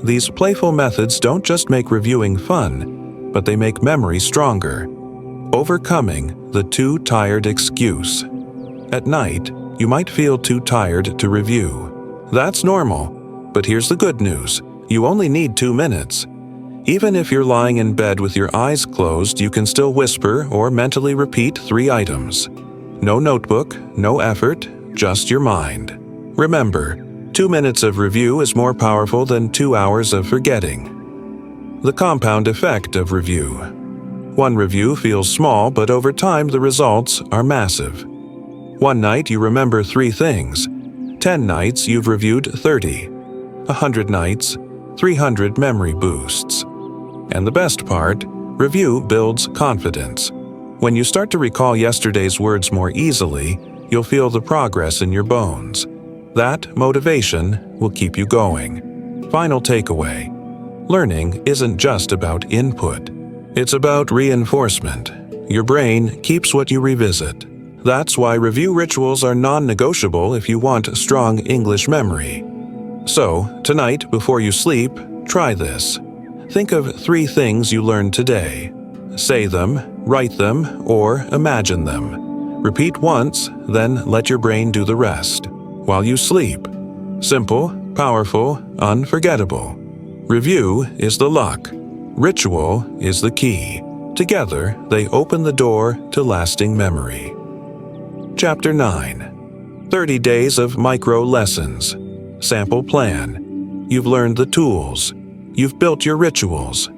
These playful methods don't just make reviewing fun, but they make memory stronger. Overcoming the too tired excuse. At night, you might feel too tired to review. That's normal, but here's the good news. You only need 2 minutes. Even if you're lying in bed with your eyes closed, you can still whisper or mentally repeat 3 items. No notebook, no effort, just your mind. Remember, 2 minutes of review is more powerful than 2 hours of forgetting. The compound effect of review. 1 review feels small, but over time the results are massive. 1 night you remember 3 things. 10 nights you've reviewed 30. 100 nights, 300 memory boosts. And the best part, review builds confidence. When you start to recall yesterday's words more easily, you'll feel the progress in your bones. That motivation will keep you going. Final takeaway. Learning isn't just about input. It's about reinforcement. Your brain keeps what you revisit. That's why review rituals are non-negotiable if you want strong English memory. So, tonight, before you sleep, try this. Think of 3 things you learned today. Say them, write them, or imagine them. Repeat once, then let your brain do the rest. While you sleep. Simple, powerful, unforgettable. Review is the lock. Ritual is the key. Together, they open the door to lasting memory. Chapter 9. 30 Days of Micro Lessons. Sample Plan. You've learned the tools. You've built your rituals.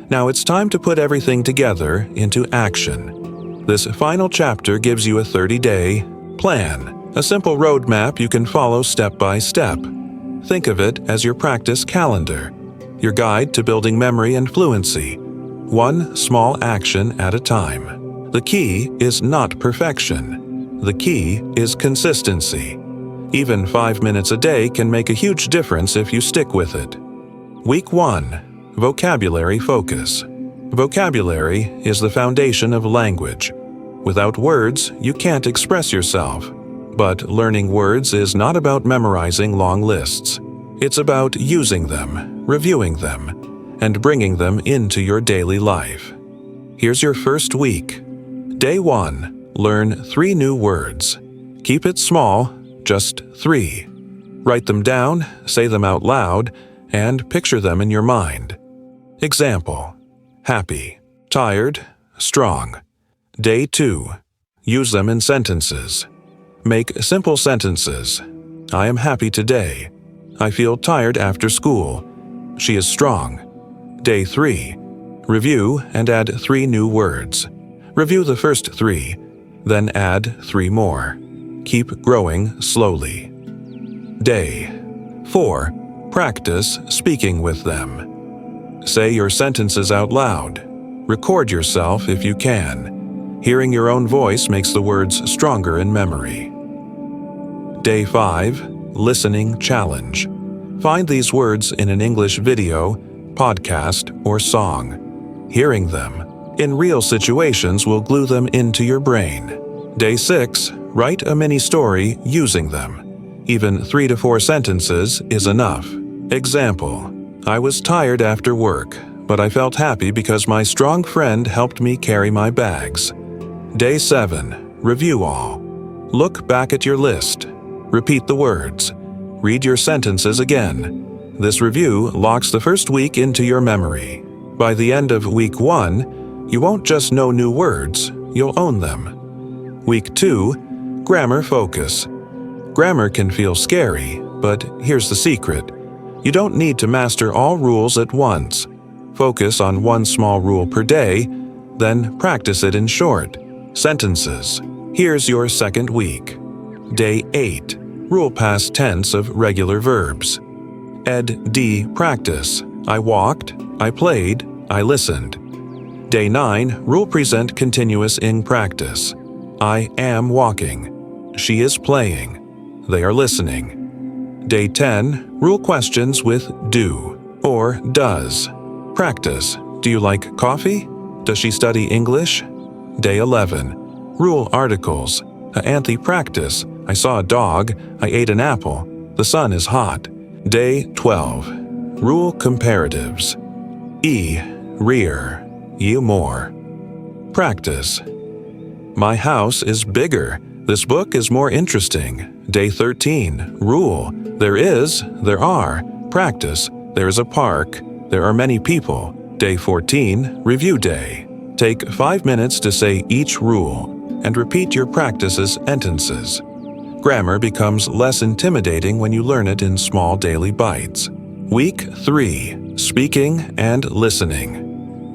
Now it's time to put everything together into action. This final chapter gives you a 30-day plan. A simple roadmap you can follow step by step. Think of it as your practice calendar, your guide to building memory and fluency, 1 small action at a time. The key is not perfection. The key is consistency. Even 5 minutes a day can make a huge difference if you stick with it. Week 1. Vocabulary Focus. Vocabulary is the foundation of language. Without words, you can't express yourself. But learning words is not about memorizing long lists. It's about using them, reviewing them, and bringing them into your daily life. Here's your first week. Day 1. Learn 3 new words. Keep it small, just 3. Write them down, say them out loud, and picture them in your mind. Example: happy, tired, strong. Day 2. Use them in sentences. Make simple sentences. I am happy today. I feel tired after school. She is strong. Day 3. Review and add 3 new words. Review the first 3, then add 3 more. Keep growing slowly. Day 4. Practice speaking with them. Say your sentences out loud. Record yourself if you can. Hearing your own voice makes the words stronger in memory. Day 5. Listening challenge. Find these words in an English video, podcast, or song. Hearing them in real situations will glue them into your brain. Day 6. Write a mini story using them. Even 3 to 4 sentences is enough. Example: I was tired after work, but I felt happy because my strong friend helped me carry my bags. Day 7. Review all. Look back at your list. Repeat the words. Read your sentences again. This review locks the first week into your memory. By the end of week 1, you won't just know new words, you'll own them. Week 2. Grammar focus. Grammar can feel scary, but here's the secret. You don't need to master all rules at once. Focus on one small rule per day, then practice it in short sentences. Here's your second week. Day 8. Rule past tense of regular verbs. Ed D. Practice. I walked, I played, I listened. Day 9. Rule present continuous in practice. I am walking. She is playing. They are listening. Day 10. Rule questions with do or does. Practice. Do you like coffee? Does she study English? Day 11. Rule articles. Anthe practice. I saw a dog. I ate an apple. The sun is hot. Day 12. Rule comparatives. E. Rear. You more. Practice. My house is bigger. This book is more interesting. Day 13. Rule. There are. Practice. There is a park. There are many people. Day 14. Review day. Take 5 minutes to say each rule and repeat your practice sentences. Grammar becomes less intimidating when you learn it in small daily bites. Week 3. Speaking and listening.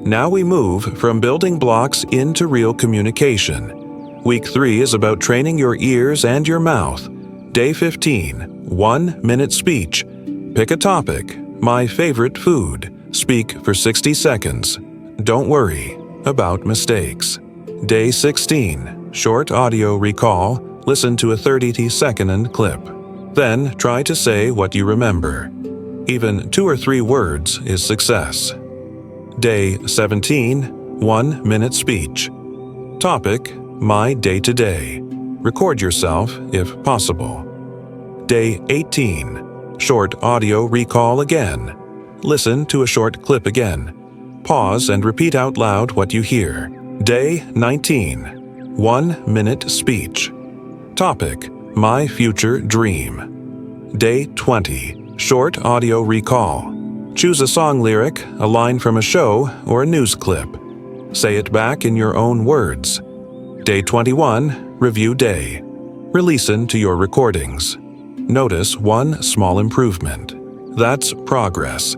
Now we move from building blocks into real communication. Week 3 is about training your ears and your mouth. Day 15. 1-minute speech. Pick a topic. My favorite food. Speak for 60 seconds. Don't worry about mistakes. Day 16. Short audio recall. Listen to a 30-second clip. Then try to say what you remember. Even 2 or 3 words is success. Day 17. 1-minute speech. Topic: my day-to-day. Record yourself if possible. Day 18. Short audio recall again. Listen to a short clip again. Pause and repeat out loud what you hear. Day 19. 1-minute speech. Topic: my future dream. Day 20. Short audio recall. Choose a song lyric, a line from a show, or a news clip. Say it back in your own words. Day 21. Review day. Re-listen to your recordings. Notice one small improvement. That's progress.